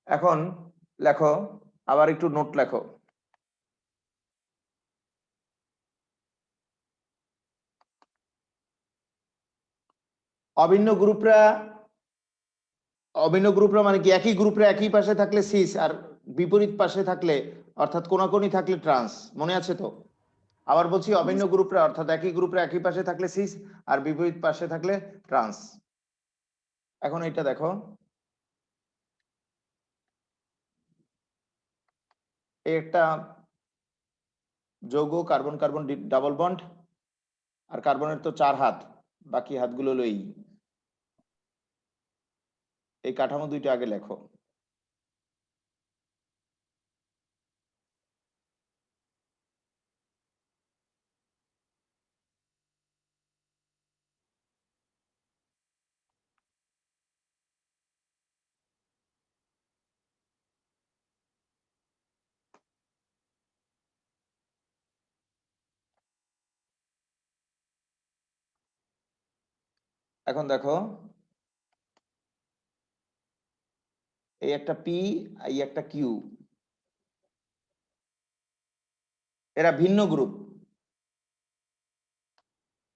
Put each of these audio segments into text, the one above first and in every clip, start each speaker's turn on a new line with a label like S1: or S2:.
S1: এখন লেখো, আবার একটু নোট লেখো। অভিন্ন গ্রুপরা মানে কি, একই গ্রুপে একই পাশে থাকলে সিস আর বিপরীত পাশে থাকলে অর্থাৎ কোনাকুনি থাকলে ট্রান্স, মনে আছে তো? আবার বলছি, অভিন্ন গ্রুপরা অর্থাৎ একই গ্রুপে একই পাশে থাকলে সিস আর বিপরীত পাশে থাকলে ট্রান্স। এখন এটা দেখো, এই একটা যৌগ, কার্বন কার্বন ডাবল বন্ড, আর কার্বনের তো 4 হাত, বাকি হাতগুলো লই। এই কাঠামো দুইটা আগে লেখো। এখন দেখো, এই একটা পি, এই একটা কিউ, এরা ভিন্ন গ্রুপ,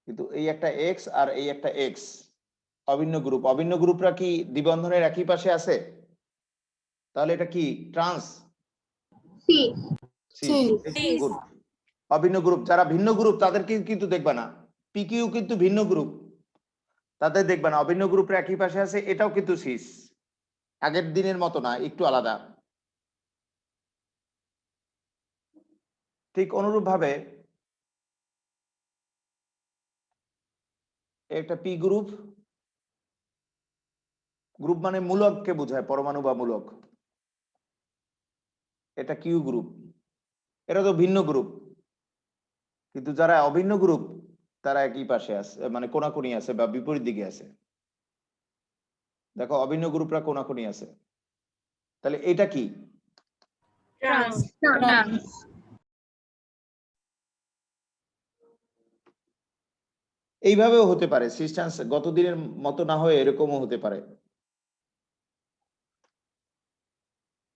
S1: কিন্তু এই একটা এক্স আর এই একটা এক্স অভিন্ন গ্রুপ। অভিন্ন গ্রুপরা কি দ্বিবন্ধনের একই পাশে আছে? তাহলে এটা কি ট্রান্স? গুড। অভিন্ন গ্রুপ, যারা ভিন্ন গ্রুপ তাদেরকে কিন্তু দেখবা না। পি কিউ কিন্তু ভিন্ন গ্রুপ, তাদের দেখবা না। অভিন্ন গ্রুপরা একই পাশে আছে, এটাও কিন্তু সিস, আগের দিনের মতো না, একটু আলাদা। ঠিক অনুরূপ ভাবে একটা পি গ্রুপ, গ্রুপ মানে মূলককে বোঝায়, পরমাণু বা মূলক। এটা কিউ গ্রুপ, এরা তো ভিন্ন গ্রুপ, কিন্তু যারা অভিন্ন গ্রুপ তারা একই পাশে আছে, মানে কোনাকুনি আছে বা বিপরীত দিকে আছে। দেখো, অভিন্ন গ্রুপরা কোনাকুনি আছে, তাহলে এটা কি? এইভাবেও হতে পারে, সিস্টেন্স গতদিনের মতো না হয়ে এরকমও হতে পারে।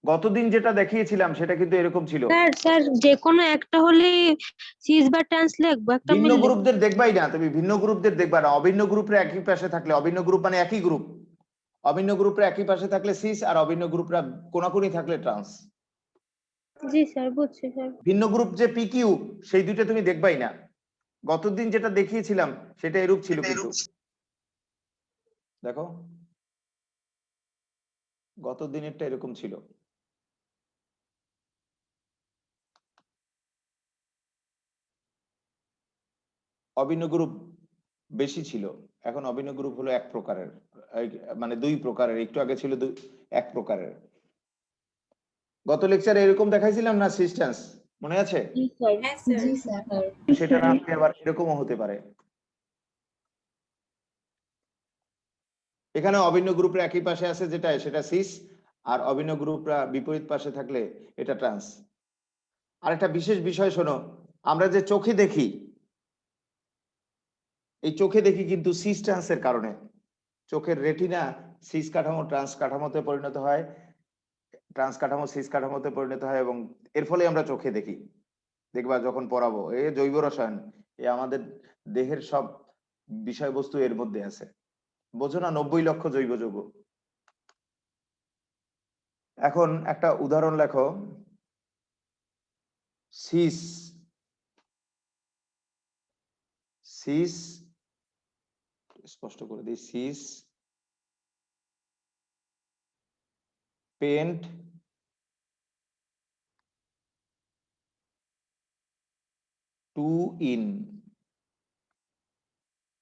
S1: গতদিন যেটা দেখিয়েছিলাম সেটা কিন্তু এরকম ছিল।
S2: স্যার যে কোনো একটা হলে সিস বা ট্রান্স লিখবো, একটা
S1: ভিন্ন
S2: মিললে।
S1: গ্রুপদের দেখবাই না, তুমি ভিন্ন গ্রুপদের দেখবা না। অভিন্ন গ্রুপরা একই পাশে থাকলে, অভিন্ন গ্রুপ মানে একই গ্রুপ, অভিন্ন গ্রুপরা একই পাশে থাকলে সিস আর অভিন্ন গ্রুপরা কোনাকুনি থাকলে ট্রান্স।
S2: জি স্যার, বুঝছি স্যার।
S1: ভিন্ন গ্রুপ যে পি কিউ, সেই দুইটা তুমি দেখবাই না। গতদিন যেটা দেখিয়েছিলাম সেটা এরূপ ছিল, কিন্তু দেখো গত দিনেরটা এরকম ছিল। অভিন্ন গ্রুপ বেশি ছিল, এখন অভিন্ন গ্রুপ হলো এক প্রকারের, মানে দুই প্রকারের, একটু আগে ছিল এক প্রকারের। গত লেকচারে এরকম দেখাইছিলাম না সিস্টেন্স, মনে আছে? সেটা না হলে আবার এরকমও হতে পারে। এখানে অভিন্ন গ্রুপরা একই পাশে আছে, যেটা সেটা সিস, আর অভিন্ন গ্রুপরা বিপরীত পাশে থাকলে এটা ট্রান্স। আর একটা বিশেষ বিষয় শোনো, আমরা যে চোখে দেখি, এই চোখে দেখি কিন্তু সিস ট্রান্সের কারণে। চোখের রেটিনা সিস কাঠামো ট্রান্স কাঠামোতে পরিণত হয়, ট্রান্স কাঠামো সিস কাঠামোতে পরিণত হয়, এবং এর ফলে আমরা চোখে দেখি। দেখবা যখন পড়াবো, এ জৈব রসায়ন, এ আমাদের দেহের সব বিষয়বস্তু এর মধ্যে আছে। বোঝো না, 90 লক্ষ জৈব যৌগ। এখন একটা উদাহরণ লেখো, সিস সিস স্পষ্ট করে দিই, cis pent two ene,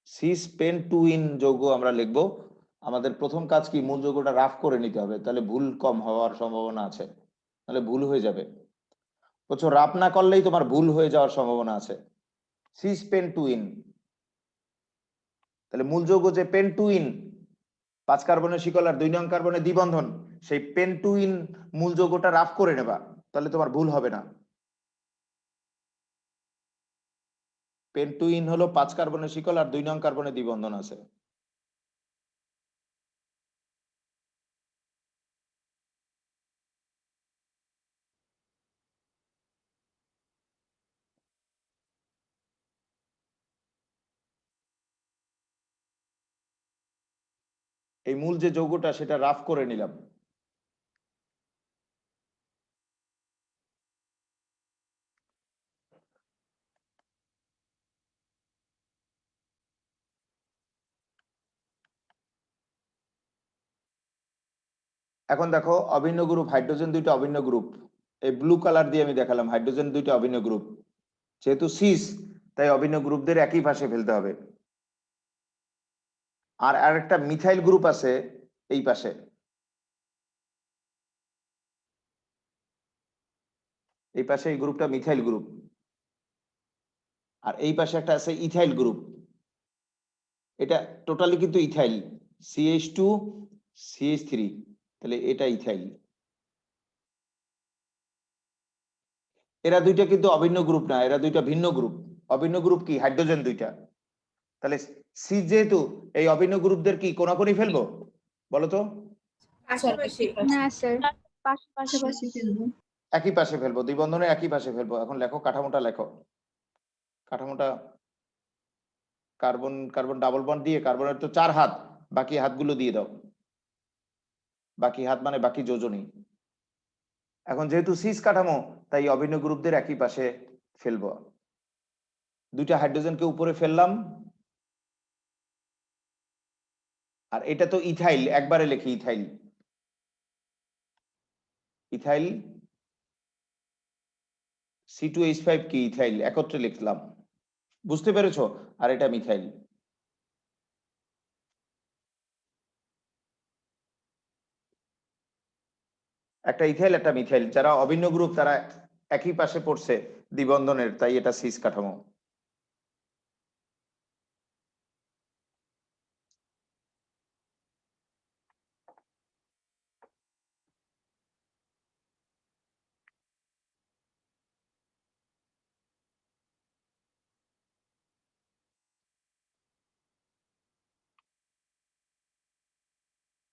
S1: cis pent two ene যৌগ আমরা লিখবো। আমাদের প্রথম কাজ কি, মূল যৌগটা রাফ করে নিতে হবে, তাহলে ভুল কম হওয়ার সম্ভাবনা আছে, তাহলে ভুল হয়ে যাবে। বুঝছো, রাফ না করলেই তোমার ভুল হয়ে যাওয়ার সম্ভাবনা আছে। সিস পেন টু ইন, তাহলে মূল যৌগ যে পেন টু ইন, 5 কার্বনের শিকল আর 2 নং কার্বনের দ্বিবন্ধন, সেই পেন টু ইন মূল যৌগটা রাফ করে নেবা, তাহলে তোমার ভুল হবে না। পেন টু ইন হলো 5 কার্বনের শিকল আর 2 নং কার্বনের দ্বিবন্ধন আছে। এই মূল যে যৌগটা সেটা রাফ করে নিলাম। এখন দেখো অভিন্ন গ্রুপ, হাইড্রোজেন দুইটা অভিন্ন গ্রুপ, এই ব্লু কালার দিয়ে আমি দেখালাম হাইড্রোজেন দুইটা অভিন্ন গ্রুপ। যেহেতু সিস, তাই অভিন্ন গ্রুপদের একই পাশে ফেলতে হবে। আর আরেকটা মিথাইল গ্রুপ আছে এই পাশে, এই পাশে এই গ্রুপটা মিথাইল গ্রুপ, আর এই পাশে একটা আছে ইথাইল গ্রুপ। এটা টোটালি কিন্তু ইথাইল, CH2 CH3, তাহলে এটা ইথাইল। এরা দুইটা কিন্তু অভিন্ন গ্রুপ না, এরা দুইটা ভিন্ন গ্রুপ। অভিন্ন গ্রুপ কি? হাইড্রোজেন দুইটা। তাহলে সি যেহেতু, এই অভিন্ন গ্রুপদের কি কোনাকুনি ফেলবো বলো তো?
S3: না স্যার, পাশাপাশি ফেলবো।
S1: একই পাশে ফেলবো, দুই বন্ধনে একই পাশে ফেলবো। এখন লেখো কাঠামোটা, লেখো কাঠামোটা। কার্বন কার্বন ডাবল বন্ড দিয়ে, কার্বনের তো 4 হাত, বাকি হাতগুলো দিয়ে দাও। বাকি হাত মানে বাকি যোজনী। এখন যেহেতু সিস কাঠামো, তাই অভিন্ন গ্রুপদের একই পাশে ফেলবো। দুইটা হাইড্রোজেনকে উপরে ফেললাম, আর এটা তো ইথাইল, একবারে লিখি ইথাইল। ইথাইল C2H5 কি ইথাইল, একত্রে লিখলাম, বুঝতে পেরেছো? আর এটা মিথাইল। একটা ইথাইল একটা মিথাইল, যারা অভিন্ন গ্রুপ তারা একই পাশে পড়ছে দ্বিবন্ধনের, তাই এটা সিস কাঠামো।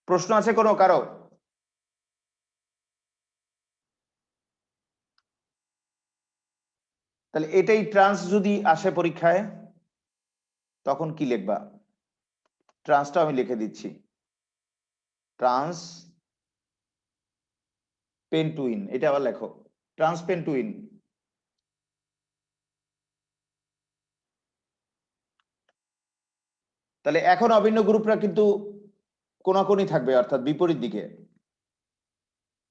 S1: প্রশ্ন আছে কোনো কারো? তাহলে এটাই ট্রান্স যদি আসে পরীক্ষায়, তখন কি লিখবা? ট্রান্সটা আমি লিখে দিচ্ছি, ট্রান্স পেন্টুইন। এটা আবার লেখো, ট্রান্স পেন্টুইন। তাহলে এখন অভিন্ন গ্রুপরা কিন্তু কোনাকুনি থাকবে, অর্থাৎ বিপরীত দিকে।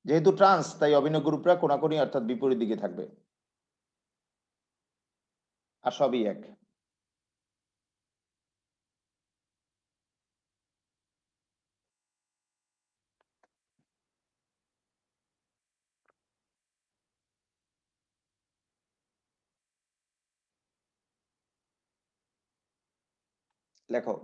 S1: যেহেতু ট্রান্স, তাই অভিন্ন গ্রুপরা কোনাকুনি অর্থাৎ বিপরীত দিকে থাকবে, আর সবই এক। লেখো।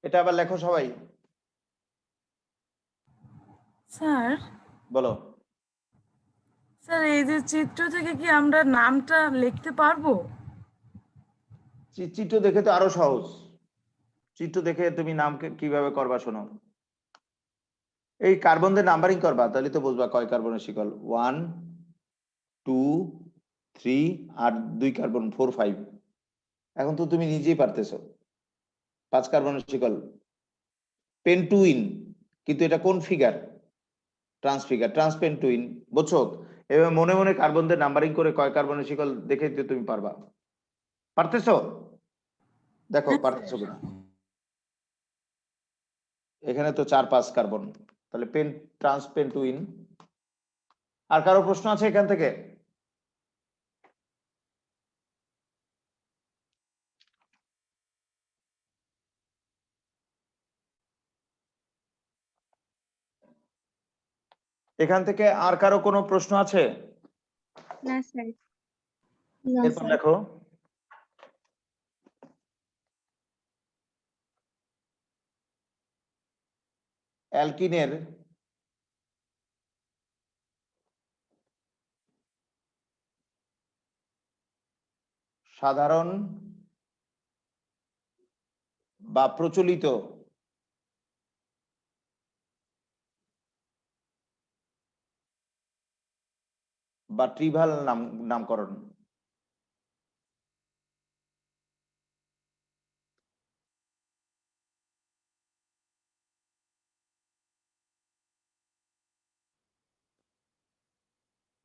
S1: এটা আবার লেখো সবাই।
S4: স্যার,
S1: বলো।
S4: স্যার এই যে চিত্র থেকে কি আমরা নামটা লিখতে পারবো?
S1: চিত্র দেখে তো আরো সহজ। চিত্র দেখে তুমি নাম কিভাবে করবা শোনো। এই কার্বনদের নাম্বারিং করবা, তাহলে তো বুঝবা কয় কার্বনের শিকল। 1 2 3 আর 2 কার্বন 4 5। এখন তো তুমি নিজেই পারতেছো। 5 কার্বনের শিকল পেন্টুইন, কিন্তু এটা কোন ফিগার? ট্রান্স ফিগার, ট্রান্স পেন্টুইন, বুঝছো? এবার মনে মনে কার্বনদের নাম্বারিং করে কয় কার্বনের শিকল দেখে তুমি পারবা। পারতেছো? দেখো
S4: হ্যাঁ,
S1: পারতেছো
S4: স্যার।
S1: কিনা। এখানে তো 4-5 কার্বন, তাহলে পেন ট্রান্স পেন্টুইন। আর কারো প্রশ্ন আছে এখান থেকে? এখান থেকে আর কারো কোনো প্রশ্ন আছে?
S3: না স্যার।
S1: এরপর দেখো, অ্যালকিনের সাধারণ বা প্রচলিত বা ট্রিভাল নামকরণ।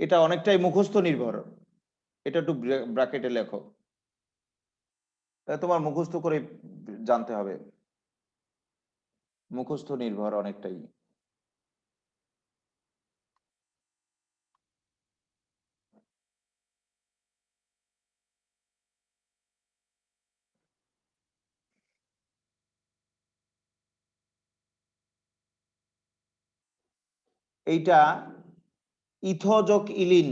S1: এটা অনেকটাই মুখস্থ নির্ভর, এটা একটু ব্র্যাকেটে লেখো, তোমার মুখস্থ করে জানতে হবে, মুখস্থ নির্ভর অনেকটাই। এইটা ইথোযোগ ইলিন,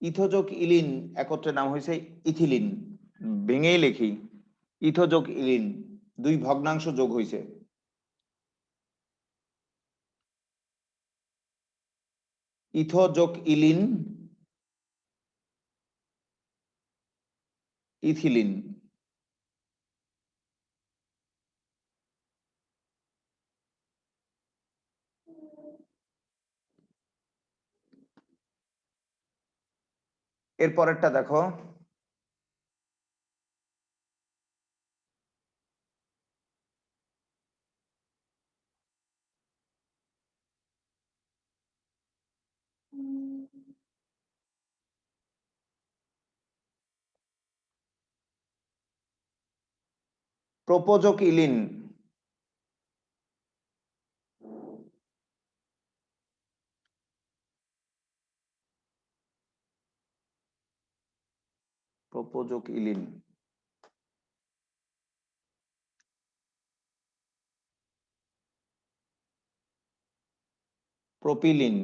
S1: ইথোযোগ ইলিন একত্রে নাম হয়েছে ইথিলিন, ভেঙেই লিখি ইথোযোগ ইলিন, 2 ভগ্নাংশ যোগ হয়েছে। ইথোযোগ ইলিন, ইথিলিন। এর পরেরটা দেখো, প্রোপোযোগ ইলিন, প্রোপোযোগ ইলিন। প্রোপিলিন,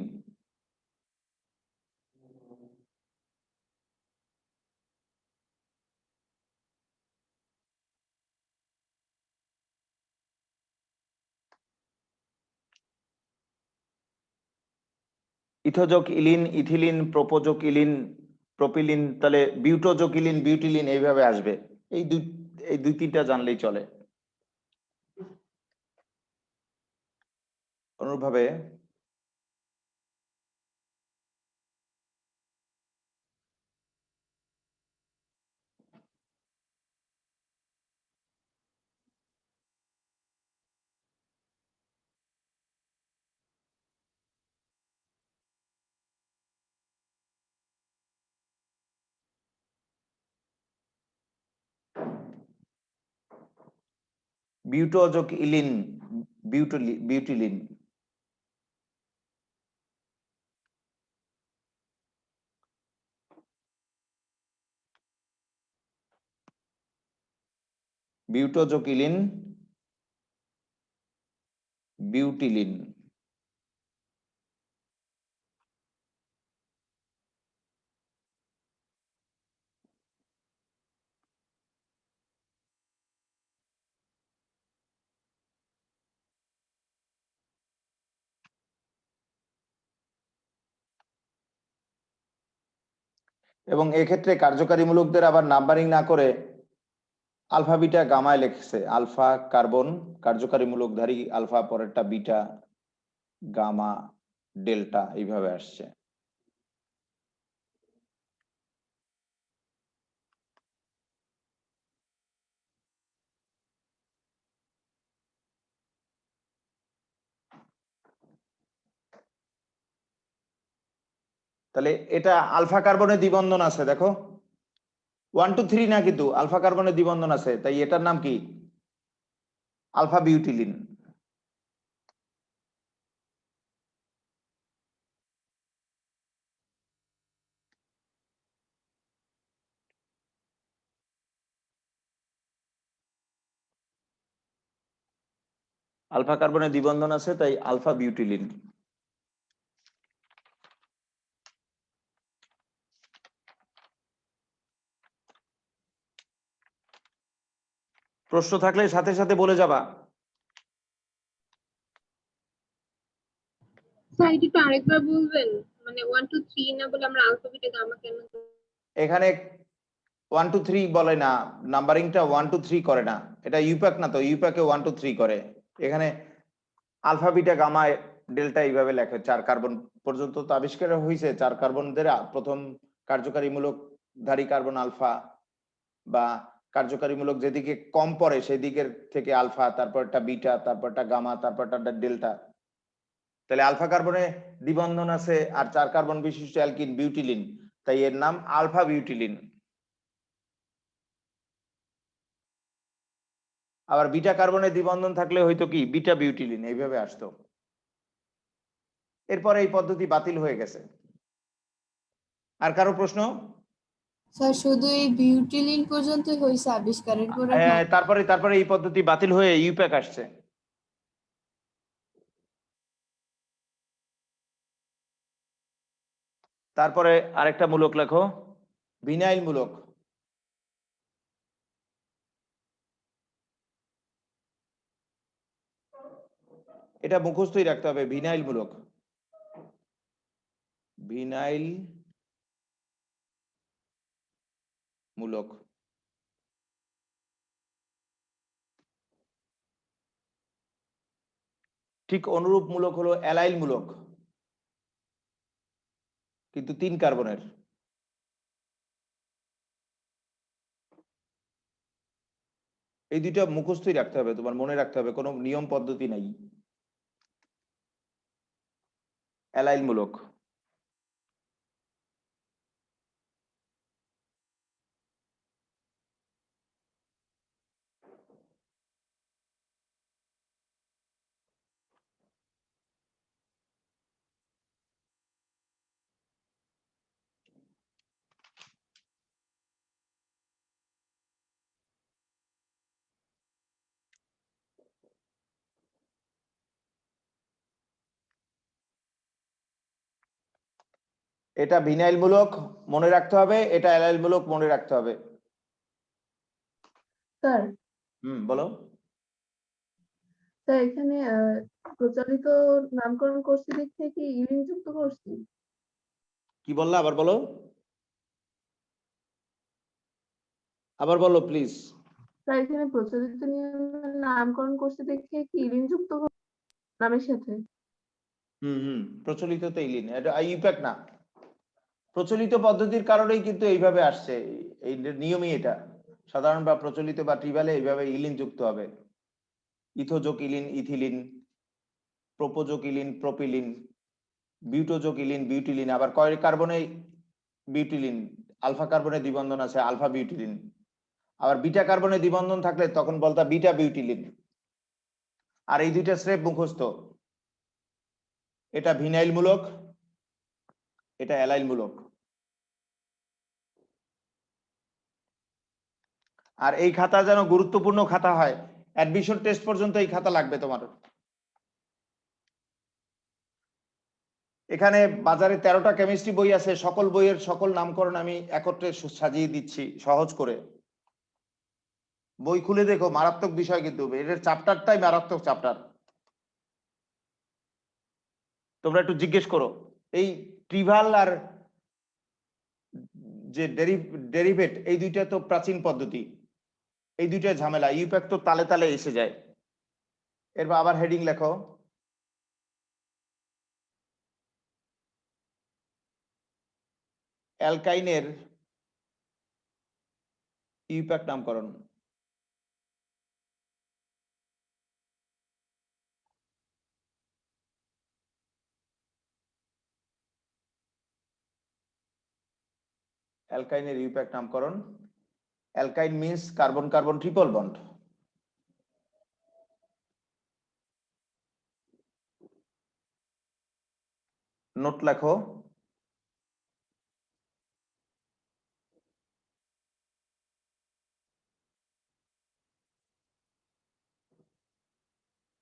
S1: ইথোযোগ ইলিন, ইথিলিন, প্রোপোযোগ ইলিন, প্রোপিলিন, তাহলে বিউটোযোগ ইলিন, বিউটিলিন এইভাবে আসবে। এই দুই তিনটা জানলেই চলে। অনুরূপভাবে বিউটোযোগ ইলিন, বিউটিলিন। বিউটোযোগ ইলিন, বিউটিলিন। এবং এক্ষেত্রে কার্যকারীমূলকদের আবার নাম্বারিং না করে আলফা বিটা গামায় লিখছে। আলফা কার্বন কার্যকারীমূলকধারী, আলফা পরেরটা বিটা, গামা, ডেল্টা এইভাবে আসছে। তাহলে এটা আলফা কার্বনের দ্বিবন্ধন আছে, দেখো 1 2 3 না, কিন্তু আলফা কার্বনের দ্বিবন্ধন আছে, তাই এটার নাম কি? আলফা বিউটিলিন। আলফা কার্বনে দ্বিবন্ধন আছে তাই আলফা বিউটিলিন। প্রশ্ন থাকলে সাথে সাথে বলে যাবা।
S3: স্যার এটা একটু আরেকবার বলবেন, মানে 1 2 3 না বলে আমরা আলফা বিটা গামা কেন?
S1: এখানে 1 2 3 বলে না, নাম্বারিংটা 1 2 3 করে না, এটা ইউপ্যাক না তো, ইউপ্যাকে 1 2 3 করে। এখানে আলফা বিটা গামা ডেল্টা এইভাবে লেখে। 4 কার্বন পর্যন্ত তো আবিষ্কার হয়েছে, 4 কার্বনদের প্রথম কার্যকারীমূলক ধারী কার্বন আলফা, বা কার্যকারীমূলক যেদিকে কম পড়ে সেই দিকের থেকে আলফা, তারপরটা বিটা, তারপরটা গামা, তারপরটা ডেল্টা। তাহলে আলফা কার্বনে দ্বিবন্ধন আছে আর 4 কার্বন বিশিষ্ট অ্যালকিন বিউটিলিন, তাই এর নাম আলফা বিউটিলিন। আবার বিটা কার্বনে দ্বিবন্ধন থাকলে হয়তো কি বিটা বিউটিলিন, এইভাবে আসতো। এরপরে এই পদ্ধতি বাতিল হয়ে গেছে। আর কারো প্রশ্ন?
S5: স্যার শুধু এই বিউটিলিন পর্যন্ত হয়েছে আবিষ্কারের পরে
S1: তারপরে এই পদ্ধতি বাতিল হয়ে ইউপ্যাক আসছে। তারপরে আরেকটা মূলক লেখো, ভিনাইল মূলক। এটা মুখস্থই রাখতে হবে, ভিনাইল মূলক। ভিনাইল মূলক। ঠিক অনুরূপ মূলক হলো অ্যালাইল মূলক, কিন্তু 3 কার্বনের। এই দুইটা মুখস্থই রাখতে হবে, তোমার মনে রাখতে হবে, কোনো নিয়ম পদ্ধতি নাই। অ্যালাইল মূলক। এটা ভিনাইল মূলক মনে রাখতে হবে, এটা অ্যালাইল মূলক মনে রাখতে হবে।
S5: স্যার
S1: বলো।
S5: স্যার এখানে প্রচলিত নামকরণ করছি দেখে কি ইউরিন যুক্ত করছি?
S1: কি বললা, আবার বলো, আবার বলো প্লিজ।
S5: স্যার এখানে প্রচলিত নিয়মের নামকরণ করছি দেখে কি ইউরিন যুক্ত নামের সাথে?
S1: প্রচলিত তেইলিন, এটা ইউপ্যাক না। প্রচলিত পদ্ধতির কারণেই কিন্তু এইভাবে আসছে, এই নিয়মই এটা। সাধারণ বা প্রচলিত বা ট্রিবালে এইভাবে ইলিন যুক্ত হবে। ইথোজোক ইলিন ইথিলিন, প্রোপোজোক ইলিন প্রোপিলিন, বিউটোজোক ইলিন বিউটিলিন। আবার কয় কার্বনে বিউটিলিন, আলফা কার্বনে দ্বিবন্ধন আছে আলফা বিউটিলিন। আবার বিটা কার্বনে দ্বিবন্ধন থাকলে তখন বলতা বিটা বিউটিলিন। আর এই দুইটা স্রেফ মুখস্থ। এটা ভিনাইল মূলক, এটা অ্যালাইল মূলক। আর এই খাতা যেন গুরুত্বপূর্ণ খাতা হয়, অ্যাডমিশন টেস্ট পর্যন্ত এই খাতা লাগবে তোমার। এখানে বাজারে 13টা কেমিস্ট্রি বই আছে, সকল বইয়ের সকল নামকরণ আমি একত্রে সাজিয়ে দিচ্ছি সহজ করে। বই খুলে দেখো, মারাত্মক বিষয় কিন্তু, এর চ্যাপ্টারটাই মারাত্মক চ্যাপ্টার। তোমরা একটু জিজ্ঞেস করো, এই ট্রিভাল আর যে ডেরিভেট, এই দুইটা তো প্রাচীন পদ্ধতি, এই দুইটা ঝামেলা। ইউপ্যাক তো তালে তালে এসে যায়। এরপর আবার হেডিং লেখো, অ্যালকাইনের ইউপ্যাক নামকরণ। অ্যালকাইনের ইউপ্যাক নামকরণ। অ্যালকাইন means carbon carbon triple bond. Note লেখো।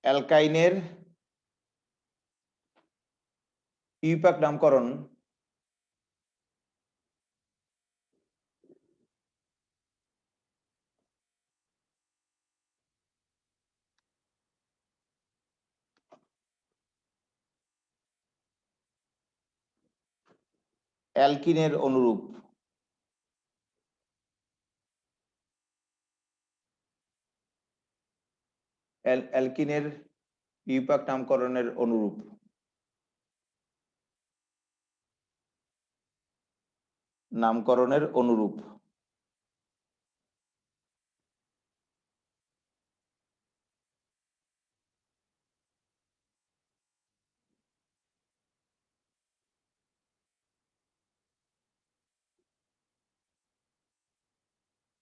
S1: অ্যালকাইনের ইউপ্যাক নামকরণ অ্যালকিনের অনুরূপ। অ্যালকিনের ইউপ্যাক নামকরণের অনুরূপ। নামকরণের অনুরূপ।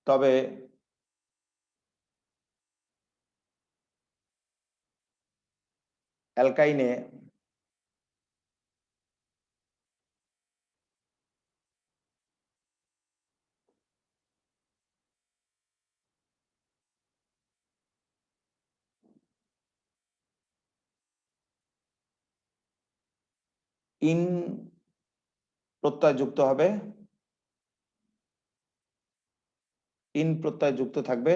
S1: তবে অ্যালকাইনে ইন প্রত্যয় যুক্ত হবে, ইন প্রত্যয় যুক্ত থাকবে।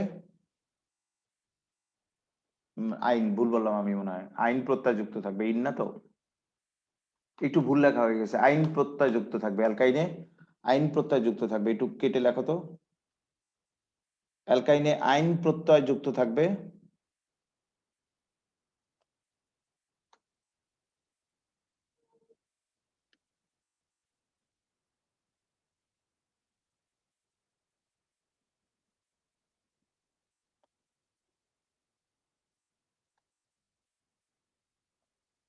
S1: আইন ভুল বললাম আমি, মনে হয় আইন প্রত্যয় যুক্ত থাকবে, ইন না তো, একটু ভুল লেখা হয়ে গেছে। আইন প্রত্যয় যুক্ত থাকবে অ্যালকাইনে, আইন প্রত্যয় যুক্ত থাকবে, একটু কেটে লেখো তো। অ্যালকাইনে আইন প্রত্যয় যুক্ত থাকবে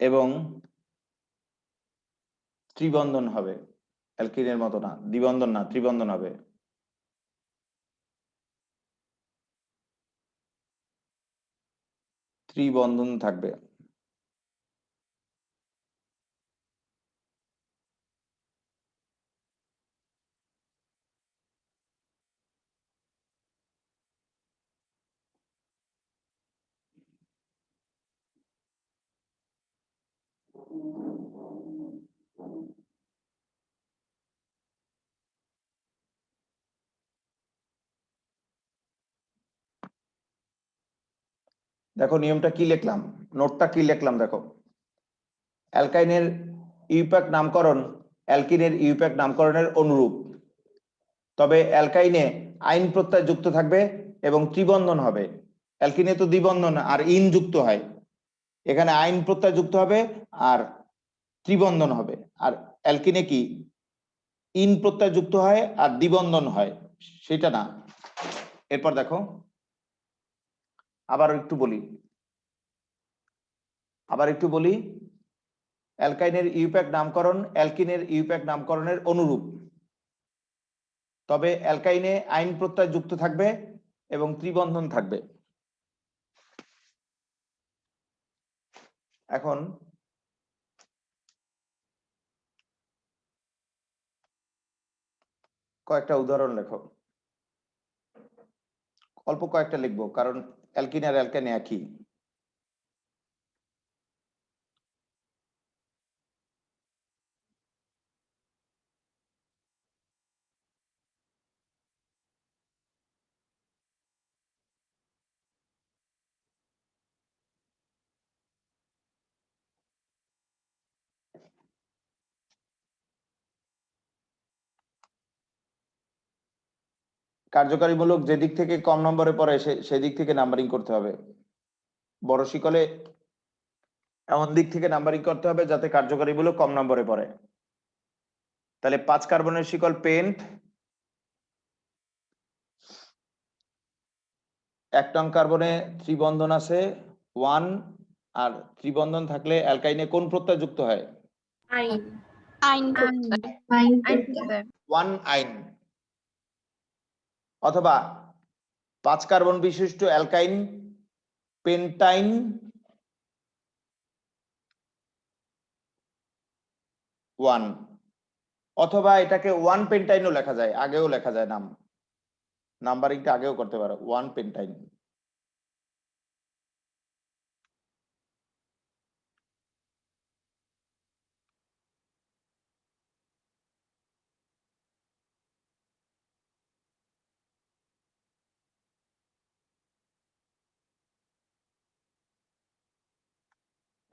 S1: এবং ত্রিবন্ধন হবে। অ্যালকিনের মতো না, দ্বিবন্ধন না, ত্রিবন্ধন হবে। ত্রিবন্ধন থাকবে। দেখো নিয়মটা কি লিখলাম, নোটটা কি লিখলাম দেখো। অ্যালকাইনের ইউপ্যাক নামকরণ অ্যালকিনের ইউপ্যাক নামকরণের অনুরূপ, তবে অ্যালকাইনে আইন প্রত্যয় যুক্ত থাকবে এবং ত্রিবন্ধন হবে। অ্যালকিনে তো দ্বিবন্ধন আর ইন যুক্ত হয়, এখানে আইন প্রত্যয় যুক্ত হবে আর ত্রিবন্ধন হবে। আর অ্যালকিনে কি ইন প্রত্যয় যুক্ত হয় আর দ্বিবন্ধন হয়, সেটা না। এরপর দেখো আবার একটু বলি, অ্যালকাইনের ইউপ্যাক নামকরণ অ্যালকিনের ইউপ্যাক নামকরণের অনুরূপ, তবে অ্যালকাইনে আইন প্রত্যয় যুক্ত থাকবে এবং ত্রিবন্ধন থাকবে। এখন কয়েকটা উদাহরণ লেখো, অল্প কয়েকটা লিখবো কারণ অ্যালকিন আর অ্যালকাইন একই। কার্যকারীমূলক যে দিক থেকে কম নম্বরে পড়ে সেদিক থেকে নাম্বারিং করতে হবে। বড় শিকলে এমন দিক থেকে নাম্বারিং করতে হবে যাতে কার্যকারীমূলক কম নম্বরে পড়ে। তাহলে 5 কার্বনের শিকল পেন্ট, 1 নং কার্বনে ত্রিবন্ধন আছে 1, আর ত্রিবন্ধন থাকলে অ্যালকাইনে কোন প্রত্যয় যুক্ত হয়?
S3: আইন।
S2: আইন
S3: প্রত্যয়।
S1: 1 আইন। অথবা 5 কার্বন বিশিষ্ট অ্যালকাইন পেন্টাইন 1, অথবা এটাকে 1 পেন্টাইনও লেখা যায়, আগেও লেখা যায়, নাম্বারিংটা আগেও করতে পারো 1 পেন্টাইন।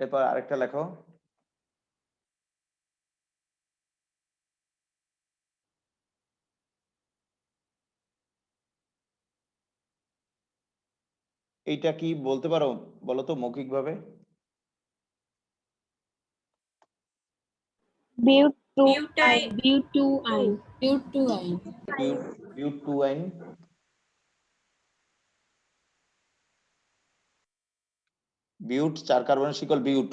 S1: এরপর আরেকটা লেখো। এইটা কি বলতে পারো, বলো তো মৌখিকভাবে? বিউট টু আইন। বিউট 4 কার্বনের শিকল বিউট,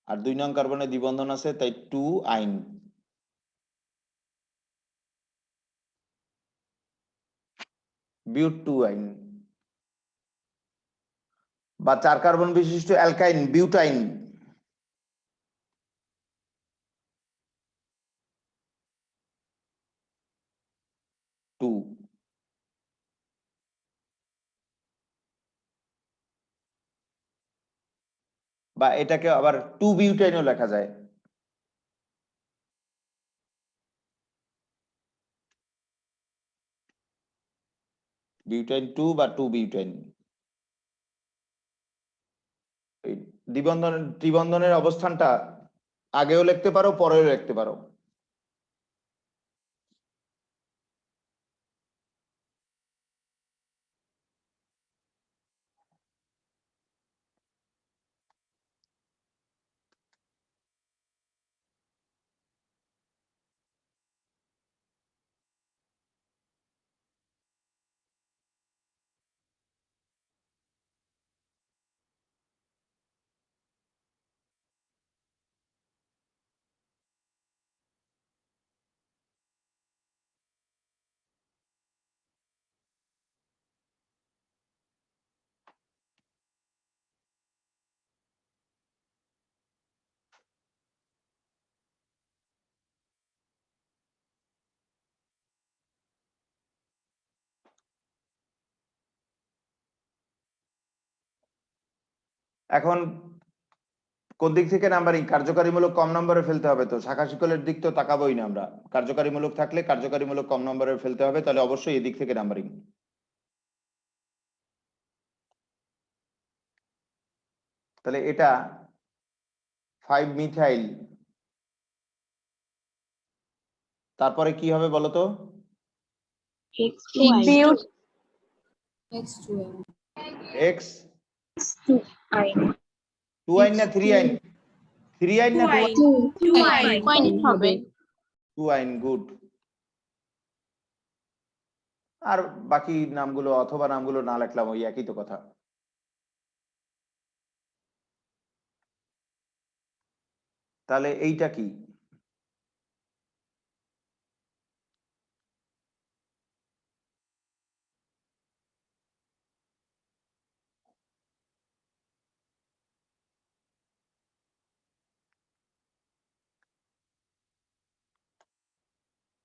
S1: আর 2 নং কার্বনে দ্বিবন্ধন আছে, তাই 2 আইন। বিউট 2 আইন। বা 4 কার্বন বিশিষ্ট অ্যালকাইন বিউটাইন। টু। বা এটাকে আবার 2 বিউটাইনও লেখা যায়। বিউটাইন 2 বা 2 বিউটাইন। দ্বিবন্ধন ত্রিবন্ধনের অবস্থানটা আগেও লিখতে পারো, পরেও লিখতে পারো। এখন কোন দিক থেকে নাম্বারিং? কার্যকারীমূলক কম নম্বরে ফেলতে হবে, তো শাখা শিকলের দিক তো তাকাবোই না আমরা। কার্যকারীমূলক থাকলে কার্যকারীমূলক কম নম্বরে ফেলতে হবে, তাহলে অবশ্যই এদিক থেকে নাম্বারিং। তাহলে এটা 5 মিথাইল, তারপরে কি হবে বলো তো? এক্স 2 আইন না 3 আইন? 3 আইন না 2 আইন? 2 আইন, গুড। আর বাকি নামগুলো অথবা নামগুলো না লিখলাম, ওই একই তো কথা। তাহলে এইটা কি?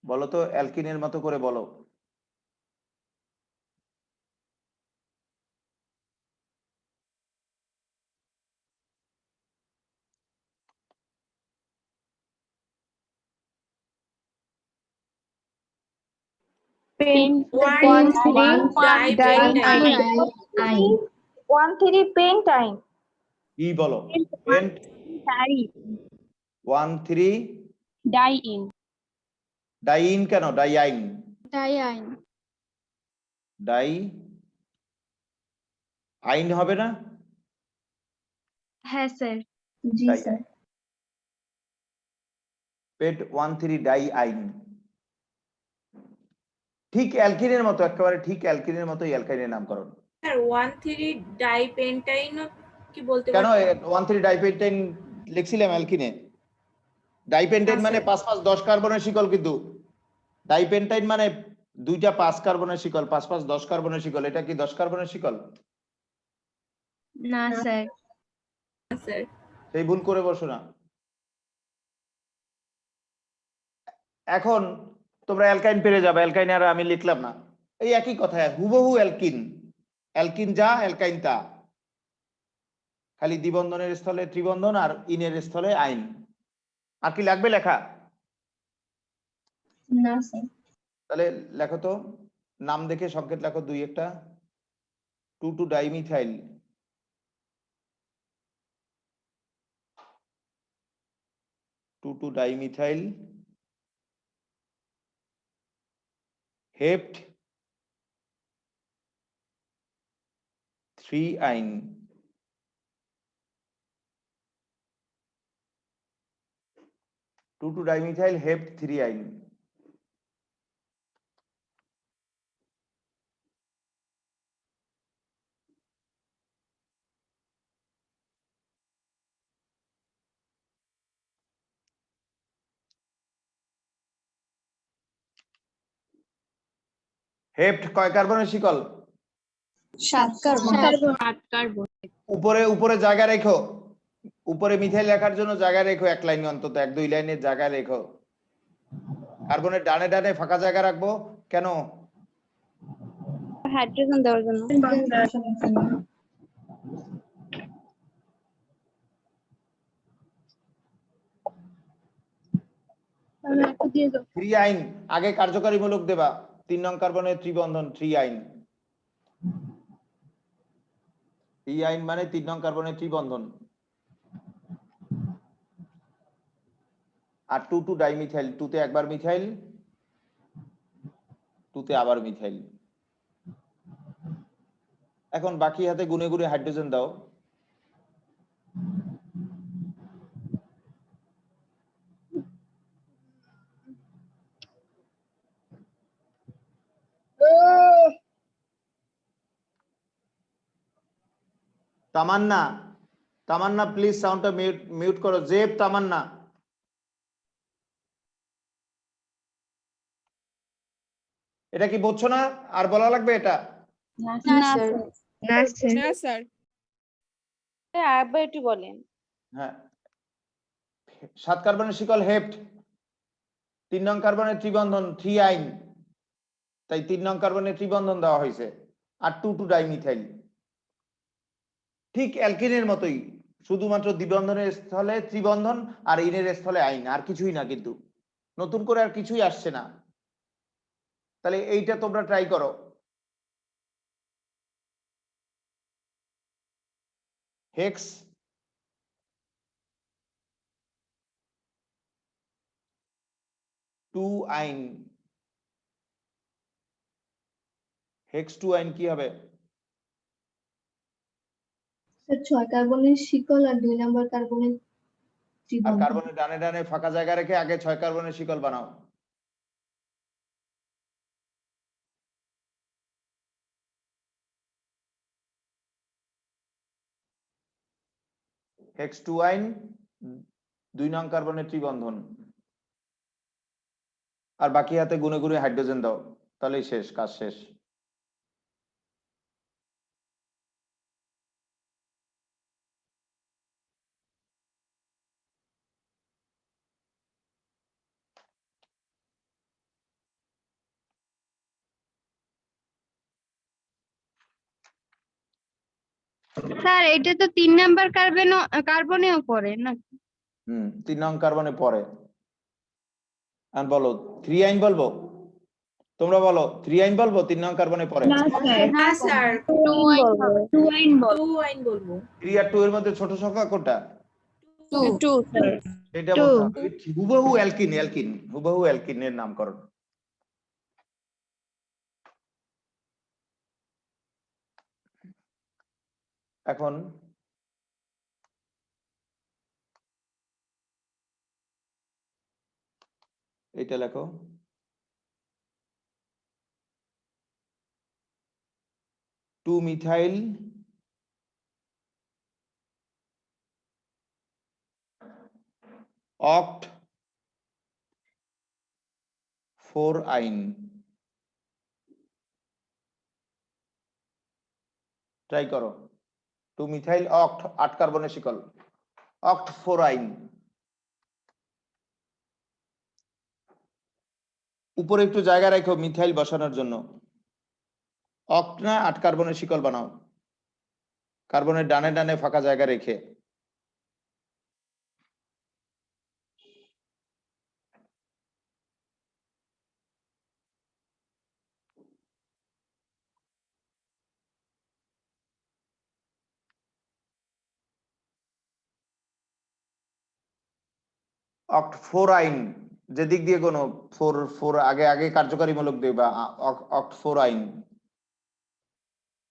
S1: বলো তো, অ্যালকিনের মতো করে বলো। কি বলো? পেন্ট 1,3 ডাইইন কেন? ডাইআইন। ডাই আইন হবে না?
S2: হ্যাঁ স্যার।
S5: জি
S1: ডাই
S5: স্যার।
S1: পেট 1,3 ডাই আইন। ঠিক অ্যালকিনের মতো, একেবারে ঠিক অ্যালকিনের মতোই অ্যালকাইনের নামকরণ।
S6: স্যার 1,3 ডাইপেন্টাইনও কি বলতে
S1: কেন
S6: পারতেন?
S1: 1,3 ডাইপেন্টাইন লিখছিলাম অ্যালকিনে। ডাইপেন্টাইন মানে 5 5 10 কার্বনের শিকল, কিন্তু ডাইপেন্টাইন মানে 2টা 5 কার্বনের শিকল, 5 5 10 কার্বনের শিকল। এটা কি 10 কার্বনের শিকল?
S2: না স্যার।
S6: স্যার
S1: সেই ভুল করে বসো না। এখন তোমরা অ্যালকাইন পেরে যাবে, অ্যালকাইন আর আমি লিখলাম না, এই একই কথা, হুবহু অ্যালকিন, অ্যালকিন যা অ্যালকাইন তা, খালি দ্বিবন্ধনের স্থলে ত্রিবন্ধন আর ইনের স্থলে আইন। আর কি লাগবে লেখা?
S7: না স্যার।
S1: তাহলে লেখো তো, নাম দেখে সংকেত লেখো দুই একটা। 2,2 ডাইমিথাইল, 2,2 ডাইমিথাইল হেপ্ট 3 আইন, 2,2 ডাইমিথাইল হেপ্ট 3 আইন। হেপ্ট কয় কার্বনের শিকল?
S7: 7 কার্বন।
S1: উপরে উপরে জায়গা রেখো, উপরে মিথাইল লেখার জন্য জায়গা রেখো, এক লাইন অন্তত, 1-2 লাইনের জায়গা রেখো। কার্বনের ডানে ডানে ফাঁকা জায়গা রাখবো কেন?
S2: হাইড্রোজেন দেওয়ার জন্য।
S3: তাহলে একটা দিয়ে দাও।
S1: 3 আইন আগে কার্যকারীমূলক দেবা, 3 নং কার্বনের ত্রিবন্ধন 3 আইন। 3 আইন মানে 3 নং কার্বনের ত্রিবন্ধন। আর 2,2 ডাইমিথাইল, 2 তে একবার মিথাইল, 2 তে আবার মিথাইল। এখন বাকি হাতে গুনে গুনে হাইড্রোজেন দাও। তামান্না, তামান্না প্লিজ সাউন্ডটা মিউট করো। জেব তামান্না, এটা কি বুঝছো না? আর বলা লাগবে এটা?
S2: না স্যার। আরেকবার একটু বলেন।
S1: হ্যাঁ, 7 কার্বনের শিকল হেপ্ট, 3 নং কার্বনের ত্রিবন্ধন 3 আইন, তাই 3 নং কার্বনের ত্রিবন্ধন দেওয়া হয়েছে। আর 2,2 ডাইমিথাইল ঠিক অ্যালকিনের মতোই, শুধুমাত্র দ্বিবন্ধনের স্থলে ত্রিবন্ধন আর ইনের স্থলে আইন, আর কিছুই না, কিন্তু নতুন করে আর কিছুই আসছে না। তাহলে এইটা তোমরা ট্রাই করো। হেক্স 2 আইন, হেক্স 2 আইন কি হবে?
S7: স্যার 6 কার্বনের শিকল আর 2 নম্বর কার্বনের
S1: আর
S7: ত্রিবন্ধন।
S1: কার্বনের ডানে ডানে ফাঁকা জায়গা রেখে আগে 6 কার্বনের শিকল বানাও। হেক্স 2 আইন 2 নং কার্বনের ত্রিবন্ধন। আর বাকি হাতে গুনে গুনে হাইড্রোজেন দাও, তাহলেই শেষ, কাজ শেষ।
S2: স্যার এটা তো 3 নাম্বার কার্বনেও পড়ে না?
S1: 3 নং কার্বনে পড়ে। আর বলো 3 আইন বলবো? তোমরা বলো 3 আইন বলবো? 3 নং কার্বনে পড়ে।
S6: না স্যার,
S2: 2 আইন
S6: 2 আইন বলবো।
S1: 3 আর 2 এর মধ্যে ছোট সংখ্যা কোনটা?
S2: 2 স্যার।
S1: সেটা বলতে হবে। হুবহু অ্যালকিন, অ্যালকিন হুবহু অ্যালকিনের নামকরণ। এখন এটা লেখো, টু মিথাইল অক্ট 4 আইন। ট্রাই করো, 2 মিথাইল অক্ট 8 কার্বনের শিকল, অক্ট 4 আইন। উপরে একটু জায়গা রাখো মিথাইল বসানোর জন্য। অক্ট না 8 কার্বনের শিকল বানাও, কার্বনের ডানে ডানে ফাঁকা জায়গা রেখে। অক্ট 4 আইন যেদিক দিয়ে কোনো 4 আগে আগে কার্যকারীমূলক দেবা, অক্ট 4 আইন।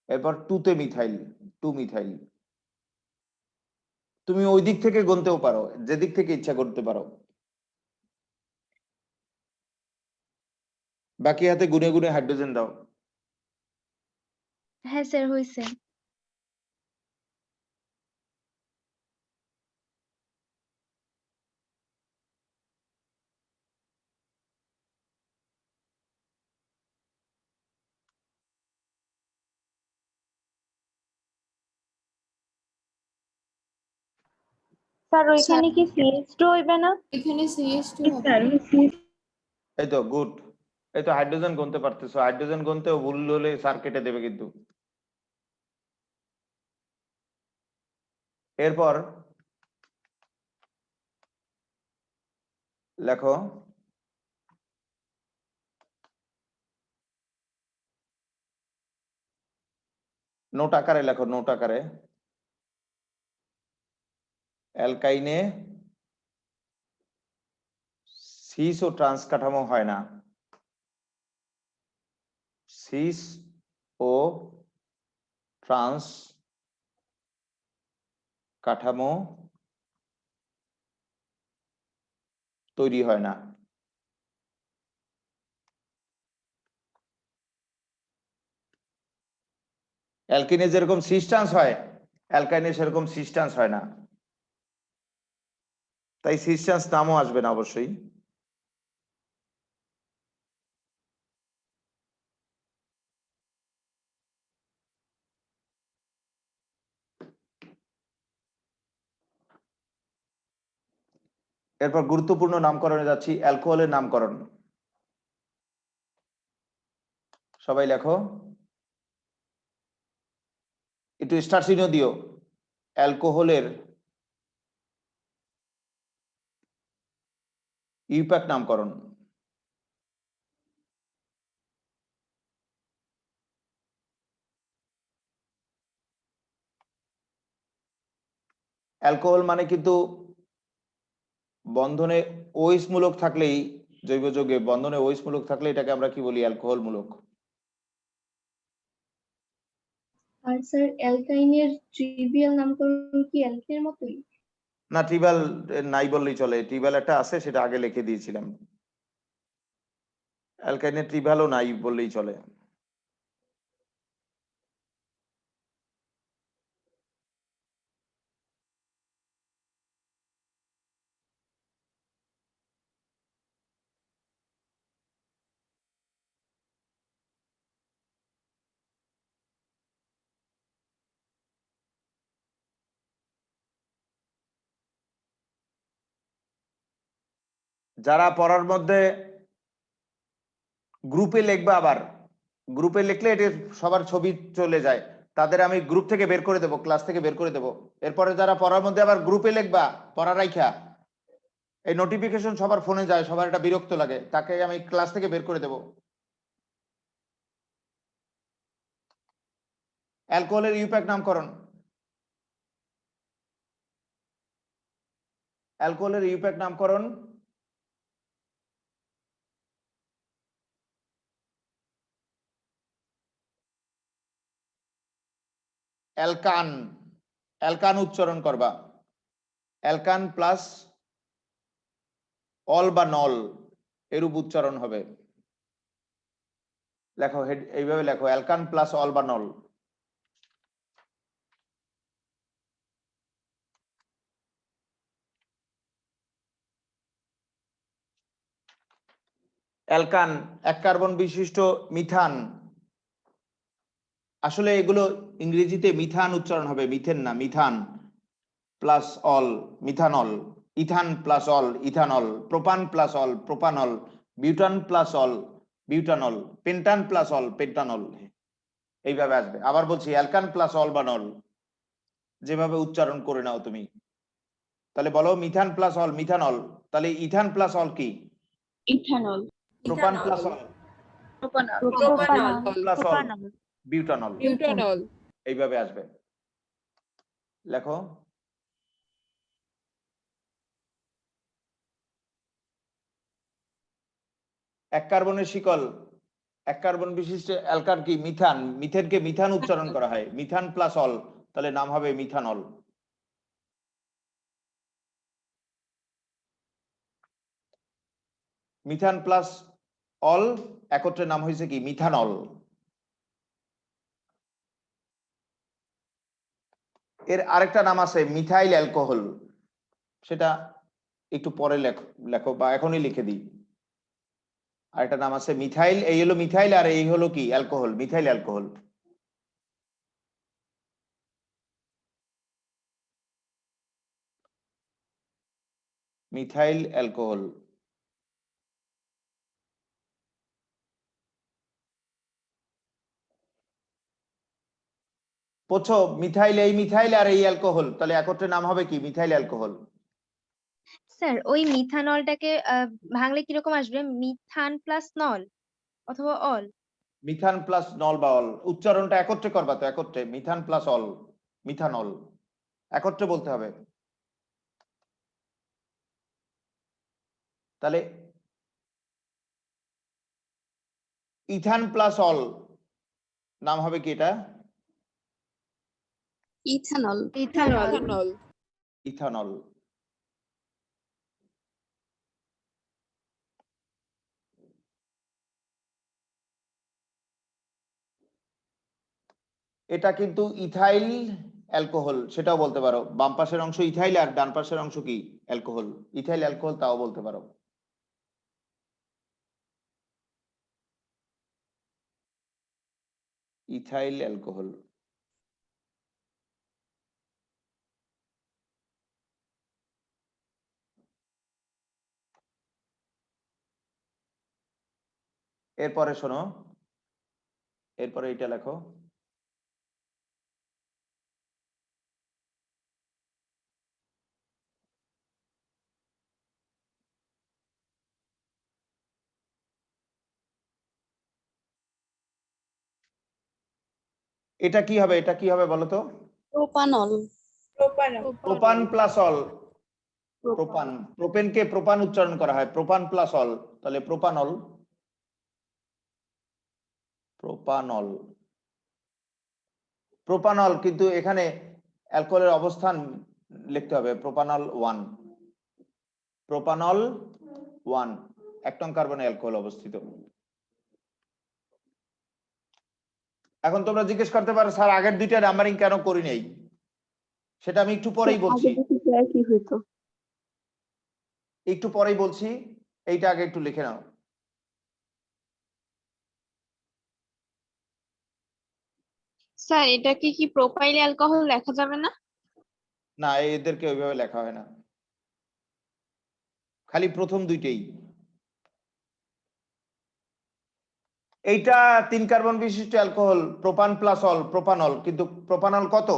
S1: এরপর 2 তে মিথাইল, 2 মিথাইল। তুমি ওই দিক থেকে গুনতেও পারো, যেদিক থেকে ইচ্ছা করতে পারো। বাকি হাতে গুনে গুনে হাইড্রোজেন দাও।
S2: হ্যাঁ স্যার হয়েছে।
S8: স্যার ওইখানে কি CH2 হইবে না?
S3: এখানে CH2 হবে
S4: স্যার
S1: এই তো গুড, এই তো হাইড্রোজেন গুনতে পারতেছো। হাইড্রোজেন গুনতেও ভুল হলে স্যার কেটে দেবে কিন্তু। এরপর লেখো নোট আকারে লেখো, নোট আকারে। অ্যালকাইনে সিস ও ট্রান্স কাঠামো হয় না। সিস ও ট্রান্স কাঠামো তৈরি হয় না। অ্যালকিনে যেরকম সিস ট্রান্স হয়, অ্যালকাইনে সেরকম সিস ট্রান্স হয় না। তাই সিস ট্রান্স নামও আসবে না অবশ্যই। এরপর গুরুত্বপূর্ণ নামকরণে যাচ্ছি, অ্যালকোহলের নামকরণ। সবাই লেখো, একটু স্টার চিহ্ন দিও। অ্যালকোহলের ইউপ্যাক নামকরণ। অ্যালকোহল মানে কিন্তু বন্ধনে ওএইচ মূলক থাকলেই, জৈব যৌগে বন্ধনে ওএইচ মূলক থাকলে এটাকে আমরা কি বলি? অ্যালকোহল মূলক।
S7: আর স্যার অ্যালকাইনের ট্রিভিয়াল নামকরণ কি অ্যালকিনের মতোই?
S1: না, ট্রিবাল নাই বললেই চলে। ট্রিবাল একটা আছে, সেটা আগে লিখে দিয়েছিলাম। অ্যালকাইনের ট্রিবালও নাই বললেই চলে। যারা পড়ার মধ্যে গ্রুপে লিখবা, আবার গ্রুপে লিখলে এটা সবার ছবি চলে যায়, তাদের আমি গ্রুপ থেকে বের করে দেবো, ক্লাস থেকে বের করে দেবো। এরপরে যারা পড়ার মধ্যে আবার গ্রুপে লিখবা পড়া রাইখা, এই নোটিফিকেশন সবার ফোনে যায়, সবার এটা বিরক্ত লাগে, তাকে আমি ক্লাস থেকে বের করে দেবো। অ্যালকোহলের ইউপ্যাক নামকরণ। অ্যালকোহলের ইউপ্যাক নামকরণ অ্যালকান। অ্যালকান উচ্চারণ করবা, অ্যালকান প্লাস অল বা নল এরূপ উচ্চারণ হবে। লেখো, এইভাবে লেখো, অ্যালকান প্লাস অল বা নল। অ্যালকান 1 কার্বন বিশিষ্ট মিথান। আসলে এগুলো ইংরেজিতে মিথান উচ্চারণ হবে, মিথেন না, methane plus ol, methanol. Ethane plus ol, ethanol. Propane plus ol, propanol. Butane plus ol butanol, pentane plus ol pentanol, এইভাবে আসবে। আবার বলছি অ্যালকান প্লাস অল বা নল, যেভাবে উচ্চারণ করে নাও তুমি। তাহলে বলো মিথান প্লাস অল মিথানল, তাহলে ইথান প্লাস অল কি?
S6: Ethanol.
S1: Propane plus ol
S6: propanol.
S1: Plus ol butanol,
S9: butanol.
S1: এইভাবে আসবে। লেখো এক কার্বনের শিকল, এক কার্বন বিশিষ্ট অ্যালকান কি? মিথান। মিথেনকে মিথান উচ্চারণ করা হয়, মিথান প্লাস অল, তাহলে নাম হবে মিথানল। মিথান প্লাস অল একত্রে নাম হয়েছে কি? মিথানল। এর আরেকটা নাম আছে মিথাইল অ্যালকোহল, সেটা একটু পরে লেখো বা এখনই লিখে দিই। আরেকটা নাম আছে মিথাইল, এই হলো মিথাইল আর এই হলো কি? Alcohol, methyl alcohol. Methyl alcohol. বুঝছো? মিথাইল, এই মিথাইল আর এই অ্যালকোহল, তাহলে একত্রে নাম হবে কি? Methyl alcohol.
S8: স্যার ওই মিথানলটাকে ভাঙলে কিরকম আসবে? মিথান প্লাস নল অথবা অল?
S1: মিথান প্লাস নল বা অল, উচ্চারণটা একত্রে করবা তো, একত্রে মিথান প্লাস অল মিথানল, একত্রে বলতে হবে। তাহলে ইথান প্লাস অল নাম হবে কি? এটা
S3: ইথানল।
S9: ইথানল।
S1: ইথানল। এটা কিন্তু ইথাইল অ্যালকোহল, সেটাও বলতে পারো। বাম পাশের অংশ ইথাইল আর ডান পাশের অংশ কি? অ্যালকোহল। ইথাইল অ্যালকোহল তাও বলতে পারো। Ethyl alcohol. এরপরে শোনো, এরপরে এটা লেখো এটা কি হবে? এটা কি হবে বলো তো?
S3: Propanol.
S1: Propane plus ol, propane, প্রোপেনকে প্রোপান উচ্চারণ করা হয়, প্রোপান প্লাস অল, তাহলে প্রোপানল। প্রোপানল, প্রোপানল, কিন্তু এখানে অ্যালকোহলের অবস্থান লিখতে হবে প্রোপানল 1, প্রোপানল 1, 1 নং কার্বনে অ্যালকোহল অবস্থিত। এখন তোমরা জিজ্ঞেস করতে পারো স্যার আগের দুইটা নাম্বারিং কেন করি নাই? সেটা আমি একটু পরেই বলছি,
S5: কি হইতো?
S1: একটু পরেই বলছি, এইটা আগে একটু লিখে নাও।
S3: স্যার এটাকে কি প্রোপাইল অ্যালকোহল লেখা যাবে না?
S1: না, এদেরকে ওইভাবে লেখা হয় না, খালি প্রথম দুইটাই। এইটা 3 কার্বন বিশিষ্ট অ্যালকোহল, প্রোপান প্লাস অল প্রোপানল, কিন্তু প্রোপানল কত?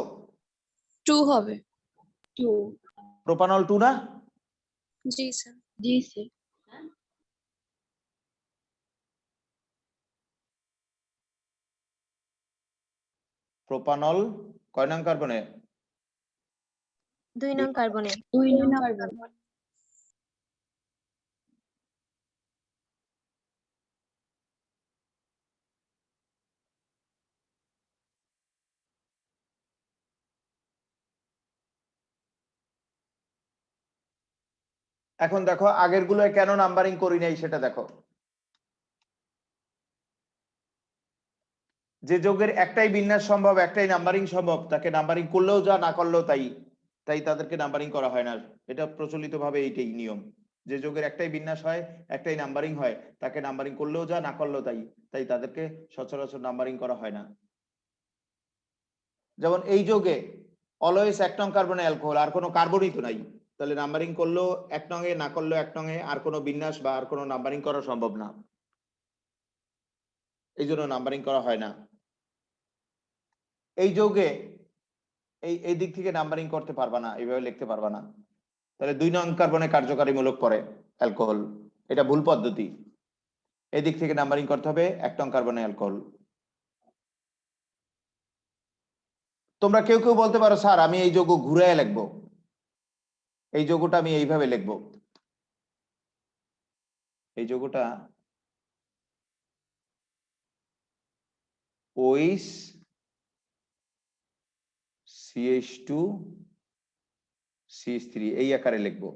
S3: 2 হবে। 2।
S1: প্রোপানল 2 না?
S3: জি স্যার। জি স্যার।
S1: প্রোপানল কয় নং কার্বনে?
S8: 2 নং কার্বনে।
S3: 2 নং কার্বন।
S1: এখন দেখো আগের গুলোয় কেন নাম্বারিং করি নাই সেটা দেখো। যে যৌগের একটাই বিন্যাস সম্ভব, একটাই নাম্বারিং সম্ভব, তাকে নাম্বারিং করলেও যা, না করলেও তাই, তাই তাদেরকে নাম্বারিং করা হয় না। এটা প্রচলিত ভাবে এইটাই নিয়ম। যে যৌগের একটাই বিন্যাস হয়, একটাই নাম্বারিং হয়, তাকে নাম্বারিং করলেও যা, না করলেও তাই, তাই তাদেরকে সচরাচর নাম্বারিং করা হয় না। যেমন এই যৌগে অলওয়েজ 1 নং কার্বনে অ্যালকোহল, আর কোনো কার্বনই তো নাই, তাহলে নাম্বারিং করলেও 1 নং এ, না করলেও 1 নং এ, আর কোনো বিন্যাস বা আর কোনো নাম্বারিং করা সম্ভব না, এই জন্য নাম্বারিং করা হয় না। এই যৌগে এই দিক থেকে নাম্বারিং করতে পারবা না, এইভাবে লিখতে পারবা না। তাহলে 2 নং কার্বনে কার্যকারীমূলক পড়ে অ্যালকোহল, এটা ভুল পদ্ধতি। এই দিক থেকে নাম্বারিং করতে হবে 1 নং কার্বনে অ্যালকোহল। তোমরা কেউ কেউ বলতে পারো স্যার আমি এই যৌগ ঘুরায় লিখবো, এই যৌগটা আমি এইভাবে লিখবো, এই যৌগটা OH CH2 CH3 এই আকারে লিখবো,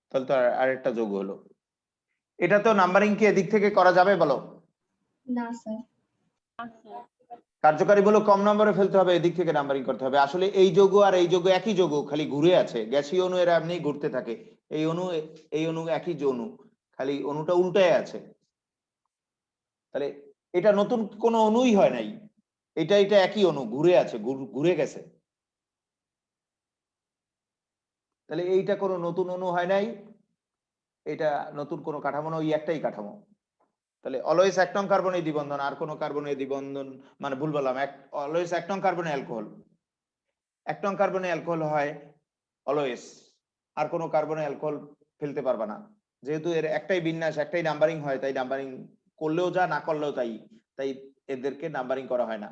S1: তাহলে তো আরেকটা যৌগ হলো। এটা তো নাম্বারিং কি এদিক থেকে করা যাবে বলো?
S7: না স্যার।
S1: কার্যকারীমূলক কম নম্বরে ফেলতে হবে, এদিক থেকে নাম্বারিং করতে হবে। আসলে এই যৌগ আর এই যৌগ একই যৌগ, খালি ঘুরে আছে। গ্যাসীয় অণু এরা এমনি ঘুরতে থাকে, এই অণু একই অণু, খালি অণুটা উল্টায় আছে। তাহলে এটা নতুন কোনো অণুই হয় নাই, এটা একই অণু ঘুরে আছে, ঘুরে গেছে। তাহলে এইটা কোনো নতুন অণু হয় নাই, এটা নতুন কোনো কাঠামো না, ওই একটাই কাঠামো। তাহলে অলওয়েজ 1 নং কার্বনে দ্বিবন্ধন, আর কোনো কার্বনে দ্বিবন্ধন, মানে ভুল বললাম, অলওয়েজ 1 নং কার্বনে অ্যালকোহল, 1 নং কার্বনে অ্যালকোহল হয় অলওয়েজ, আর কোনো কার্বনে অ্যালকোহল ফেলতে পারবা না। যেহেতু এর একটাই বিন্যাস, একটাই নাম্বারিং হয়, তাই নাম্বারিং করলেও যা, না করলেও তাই, তাই এদেরকে নাম্বারিং করা হয় না।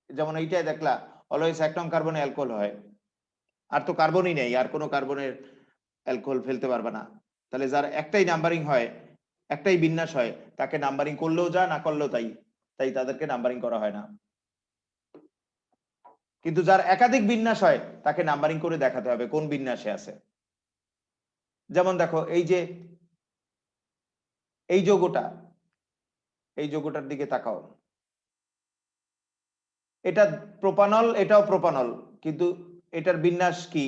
S1: যেমন এইটাই দেখলা অলওয়েজ 1 নং কার্বনে অ্যালকোহল হয়, আর তো কার্বনই নেই, আর কোনো কার্বনের অ্যালকোহল ফেলতে পারবা না। তাহলে যার একটাই নাম্বারিং হয়, একটাই বিন্যাস হয়, তাকে নাম্বারিং করলেও যা, না করলেও তাই, তাই তাদেরকে নাম্বারিং করা হয় না। কিন্তু যার একাধিক বিন্যাস হয় তাকে নাম্বারিং করে দেখাতে হবে কোন বিন্যাসে আছে। যেমন দেখো এই যে এই যৌগটা, এই যৌগটার দিকে তাকাও, এটা প্রোপানল, এটাও প্রোপানল, কিন্তু এটার বিন্যাস কি?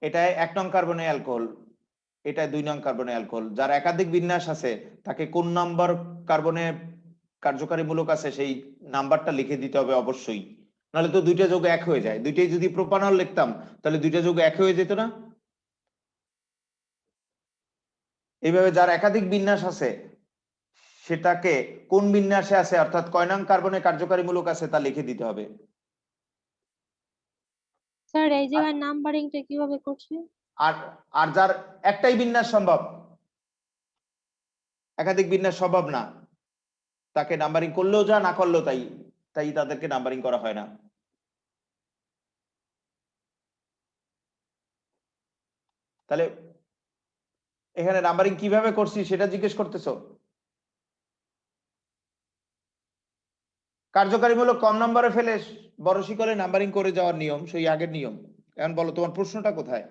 S1: এটা 1 নং কার্বনে অ্যালকোহল, এটা 2 নং কার্বনে অ্যালকোহল। যার একাধিক বিন্যাস আছে তাকে কোন নাম্বার কার্বনে কার্যকারীমূলক আছে সেই নাম্বারটা লিখে দিতে হবে অবশ্যই, নাহলে তো দুইটা যৌগ এক হয়ে যায়। দুইটাই যদি প্রোপানল লিখতাম তাহলে দুইটা যৌগ এক হয়ে যেত না। এইভাবে যার একাধিক বিন্যাস আছে সেটাকে কোন বিন্যাসে আছে, অর্থাৎ কয় নং কার্বনে কার্যকারীমূলক আছে তা লিখে দিতে হবে।
S8: স্যার এই জায়গায় নাম্বারিংটা কিভাবে করছে?
S1: আর আর যার একটাই বিন্যাস সম্ভব, একাধিক বিন্যাস সম্ভব না, তাকে নাম্বারিং করলেও যা, না করলেও তাই, তাই তাদেরকে নাম্বারিং করা হয় না। তাহলে এখানে নাম্বারিং কিভাবে করছি সেটা জিজ্ঞেস করতেছো? কার্যকারীমূলক কম নম্বরে ফেলে বড় শিকলে নাম্বারিং করে যাওয়ার নিয়ম সেই আগের নিয়ম। এখন বলো তোমার প্রশ্নটা কোথায়?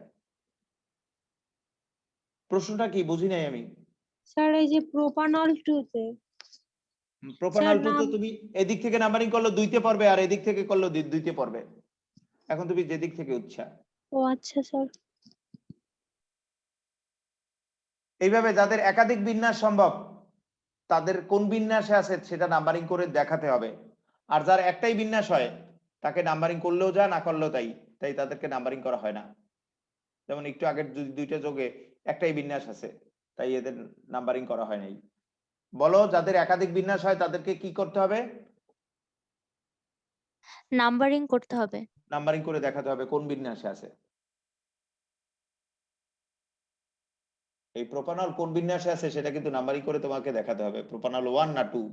S1: প্রশ্নটা কি বুঝি নাই আমি।
S8: স্যার এই যে প্রোপানল 2 তে
S1: প্রোপানল 2 তো
S8: নাম-
S1: তুমি এদিক থেকে নাম্বারিং করলে 2 তে পড়বে, আর এদিক থেকে করলে 2 তে পড়বে। এখন তুমি যেদিক থেকে উচ্ছা।
S8: ও আচ্ছা স্যার।
S1: এইভাবে যাদের একাধিক বিন্যাস সম্ভব তাদের কোন বিন্যাসে আছে সেটা নাম্বারিং করে দেখাতে হবে। আর যার একটাই বিন্যাস হয় তাকে নাম্বারিং করলেও যা, না করলেও তাই, তাই তাদেরকে নাম্বারিং করা হয় না। যেমন একটু আগের দুইটা যোগে একটাই বিন্যাস আছে, তাই এদের নাম্বারিং করা হয় নাই। বলো যাদের একাধিক বিন্যাস হয় তাদেরকে কি করতে হবে?
S8: নাম্বারিং করতে হবে।
S1: নাম্বারিং করে দেখাতে হবে কোন বিন্যাসে আছে। এই প্রোপানল কোন বিন্যাসে আছে সেটা কিন্তু নাম্বারিং করে তোমাকে দেখাতে হবে, প্রোপানল 1 না 2।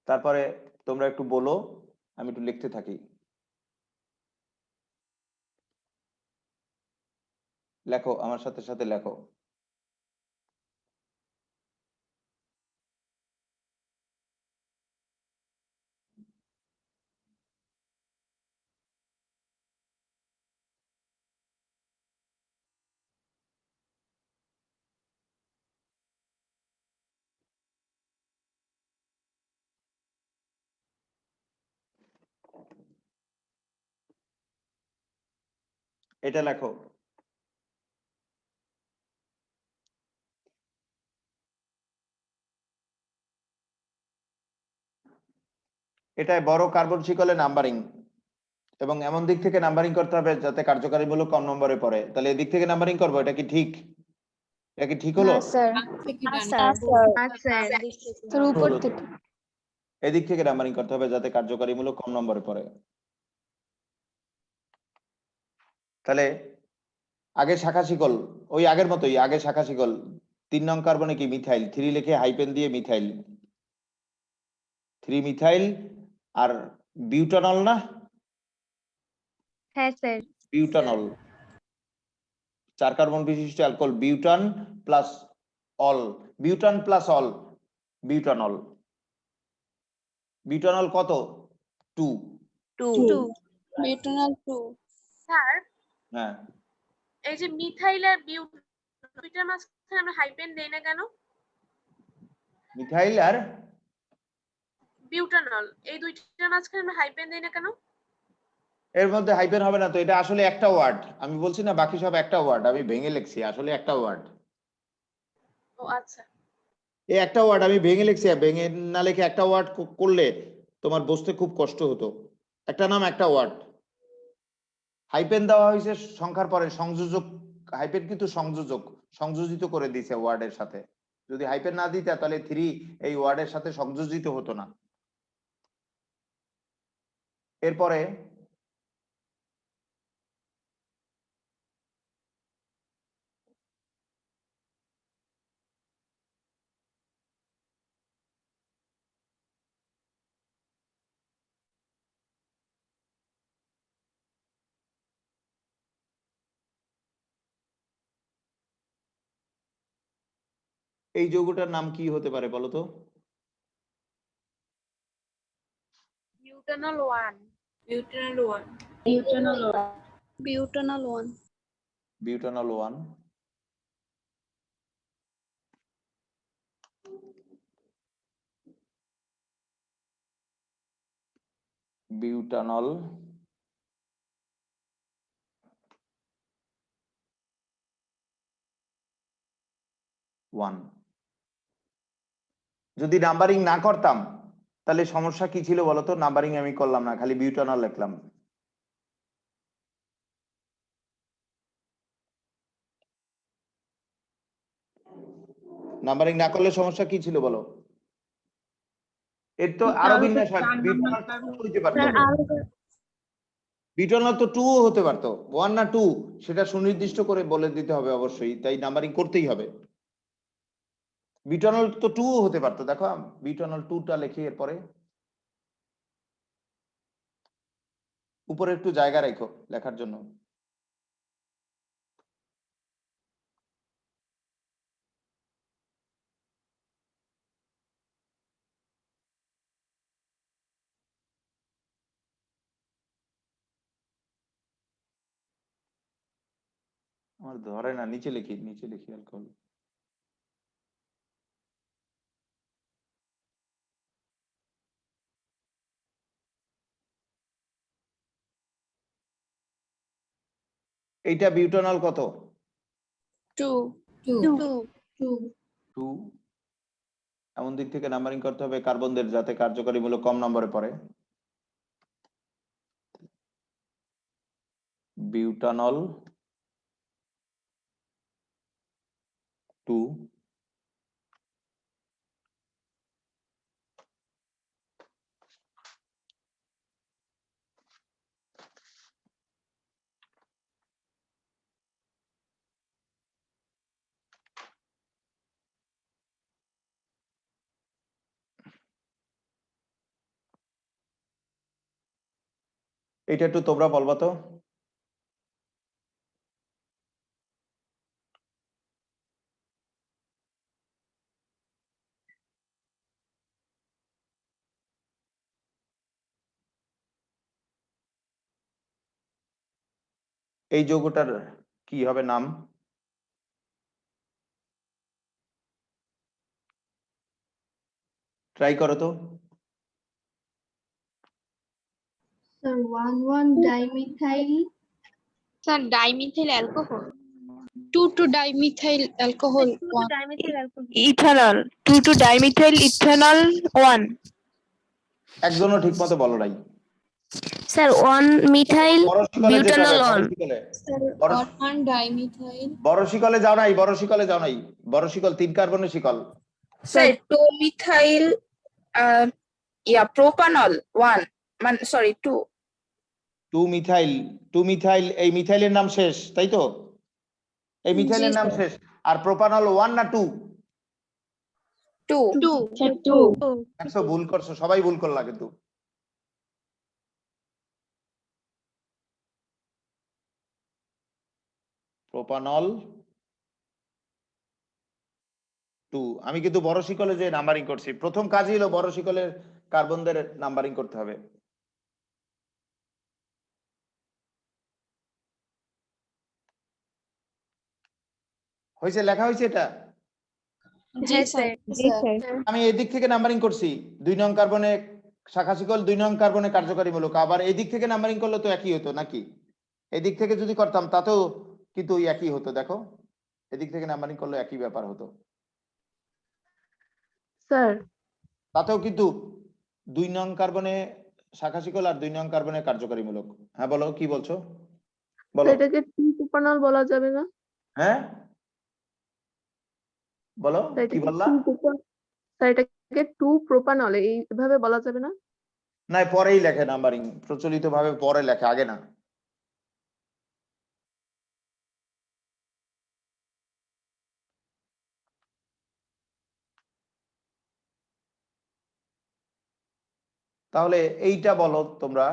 S1: তারপরে তোমরা একটু বলো, আমি একটু লিখতে থাকি। লেখো আমার সাথে সাথে লেখো। এটা লেখো। এটাই বড় কার্বন শিকলে নাম্বারিং। এবং এমন দিক থেকে নাম্বারিং করতে হবে যাতে কার্যকারীমূলক কম নম্বরে পড়ে। তাহলে এদিক থেকে নাম্বারিং করবো, এটা কি ঠিক? এটা কি ঠিক হলো?
S8: স্যার উপর
S1: হলো তো।
S8: থেকে
S1: এদিক থেকে নাম্বারিং করতে হবে যাতে কার্যকারীমূলক কম নম্বরে পড়ে। তাহলে আগে শাখা শিকল ওই আগের মতোই, আগে শাখা শিকল 3 নং কার্বনে কি মিথাইল, 3 লিখে হাইপেন দিয়ে মিথাইল, 3 মিথাইল আর বিউটানল না,
S8: হ্যাঁ স্যার
S1: বিউটানল 4 কার্বন বিশিষ্ট alcohol বিউটান plus all, বিউটান plus ol butanol. Butanol কত? 2।
S6: বিউটানল 2
S9: স্যার
S1: হ্যাঁ,
S9: এই যে মিথাইল আর দুইটার মাঝখানে আমরা হাইপেন দেই না কেন?
S1: মিথাইল আর
S9: বিউটানল এই দুইটার মাঝখানে আমরা হাইপেন দেই না কেন?
S1: এর মধ্যে হাইপেন হবে না তো, এটা আসলে একটা ওয়ার্ড। আমি বলছি না বাকি সব একটা ওয়ার্ড, আমি ভেঙে লিখছি, আসলে একটা ওয়ার্ড।
S9: ও আচ্ছা,
S1: এই একটা ওয়ার্ড আমি ভেঙে লিখছি, ভেঙে না লিখে একটা ওয়ার্ড করলে তোমার বুঝতে খুব কষ্ট হতো। একটা নাম একটা ওয়ার্ড। হাইপেন দেওয়া হয়েছে সংখ্যার পরে, সংযোজক হাইপেন কিন্তু সংযোজক, সংযোজিত করে দিয়েছে ওয়ার্ডের সাথে। যদি হাইপেন না দিতে তাহলে 3 এই ওয়ার্ডের সাথে সংযোজিত হতো না। এরপরে এই যৌগটার নাম কি হতে পারে বলো তো?
S9: Butanol 1।
S3: Butanol 1।
S6: Butanol 1
S1: butanol 1, butanol 1। যদি নাম্বারিং না করতাম তাহলে সমস্যা কি ছিল বলতো? নাম্বারিং আমি করলাম না, খালি বিউটানল লিখলাম। নাম্বারিং না করলে সমস্যা কি ছিল বলো? এর তো আরো বিন্যাস হয়। বিউটানল 2 হইতে পারতো, বিউটানল তো 2 ও হতে পারতো, 1 না 2 সেটা সুনির্দিষ্ট করে বলে দিতে হবে অবশ্যই, তাই নাম্বারিং করতেই হবে। বিউটানল তো 2 ও হতে পারতো, দেখো বিউটানল 2টা লিখি, এরপরে উপরে একটু জায়গা রাখো লেখার জন্য। আমার ধরে না, নিচে লিখি, নিচে লিখি অ্যালকোহল। এইটা বিউটানল কত?
S6: 2
S1: 2। এমন দিক থেকে নাম্বারিং করতে হবে কার্বনদের যাতে কার্যকারীমূলক কম নম্বরে পড়ে। বিউটানল 2, এটা একটু তোমরা বলবা তো। এই যৌগটার কি হবে নাম? ট্রাই করো তো।
S7: Sir 1,1 dimethyl
S6: sir dimethyl alcohol 2 dimethyl alcohol 1
S8: dimethyl alcohol
S2: ethanol 2 dimethyl ethanol 1।
S1: একজনও ঠিক মতো বলো নাই।
S2: স্যার 1 মিথাইল
S1: বড় শিকলে যেতে হবে,
S2: বিউটানল
S1: বড়
S2: 1
S1: শিকলে।
S6: স্যার
S1: বড়-
S6: 1 ডাইমিথাইল
S1: বড় শিকলে যাও নাই, বড় শিকলে যাও নাই, বড় শিকল 3 কার্বনের শিকল।
S10: স্যার 2 মিথাইল প্রোপানল 1 মানে সরি 2
S1: 2 মিথাইল, এই মিথাইলের নাম শেষ, তাই তো? এই মিথাইলের নাম শেষ। আর প্রোপানল 1 না 2?
S10: 2
S1: দেখছো ভুল করছো, সবাই ভুল করলা কিন্তু। প্রোপানল 2, আমি কিন্তু বড় শিকলে যে নাম্বারিং করছি, প্রথম কাজই হলো বড় শিকলের কার্বনদের নাম্বারিং করতে হবে। হয়েছে, লেখা হয়েছে এটা?
S6: জি স্যার
S1: আমি এদিক থেকে নাম্বারিং করছি, 2 নং কার্বনে শাখা শিকল, 2 নং কার্বনে কার্যকারীমূলক। আবার এদিক থেকে নাম্বারিং করলে তো একই হতো নাকি? এদিক থেকে যদি করতাম তাতেও কিন্তু একই হতো। দেখো এদিক থেকে নাম্বারিং করলে একই ব্যাপার হতো,
S5: স্যার
S1: তাতেও কিন্তু 2 নং কার্বনে শাখা শিকল আর 2 নং কার্বনে কার্যকারীমূলক। হ্যাঁ বলো, কি বলছো বলো।
S5: এটাকে 2 প্রোপানল বলা যাবে না?
S1: হ্যাঁ বলো,
S5: স্যার
S1: কি
S5: এটাকে
S1: বললা?
S5: 2 প্রোপানল এইভাবে বলা যাবে না?
S1: না, পরেই লেখে নাম্বারিং, প্রচলিত ভাবে পরে লেখে, আগে না। তাহলে এইটা বলো তোমরা,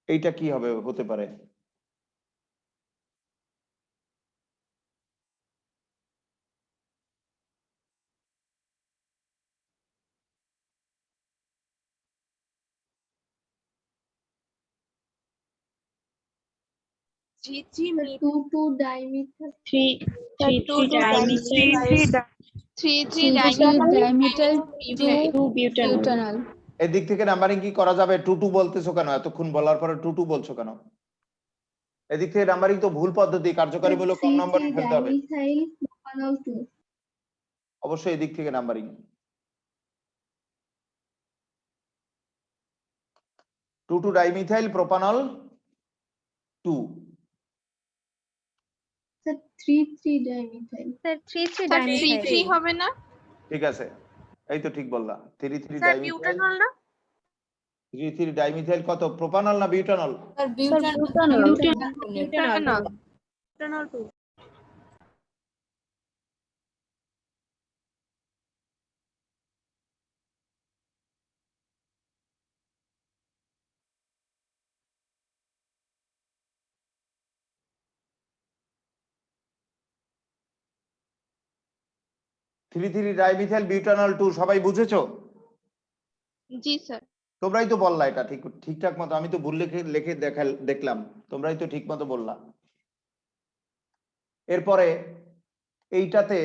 S1: এইটা কি হবে, হতে পারে?
S7: স্যার 2 ডাইমিথাইল
S6: 3 ডাইমিথাইল 2 বিউটানল
S1: এদিক থেকে নাম্বারিং কি করা যাবে? 2 2 বলতেছো কেন? এতক্ষণ বলার পরে 2 2 বলছো কেন? এদিক থেকে নাম্বারিং তো ভুল পদ্ধতি, কার্যকারী বলে কম নম্বরে ফেলতে হবে।
S7: ডাইমিথাইল প্রোপানল 2
S1: অবশ্যই এদিক থেকে numbering. 2 2 dimethyl propanol 2।
S7: Sir 3 dimethyl
S8: sir 3
S6: sir
S8: dimethyl
S6: 3 হবে না?
S1: ঠিক আছে, এই তো ঠিক বললা। 3 3
S9: স্যার
S1: ডাইমিথাইল,
S9: বিউটানল না?
S1: 3 3 ডাইমিথাইল কত? প্রোপানল না butanol?
S6: Sir butanol
S9: butanol 2
S1: 3 3 dimethyl butanol 2 সবাই বুঝেছো?
S6: জি স্যার
S1: তোমরাই তো বললা এটা ঠিকঠাক মতো, আমি তো ভুল লিখে লিখে দেখলাম, তোমরাই তো ঠিক মতো বললা। এরপরে এইটাতে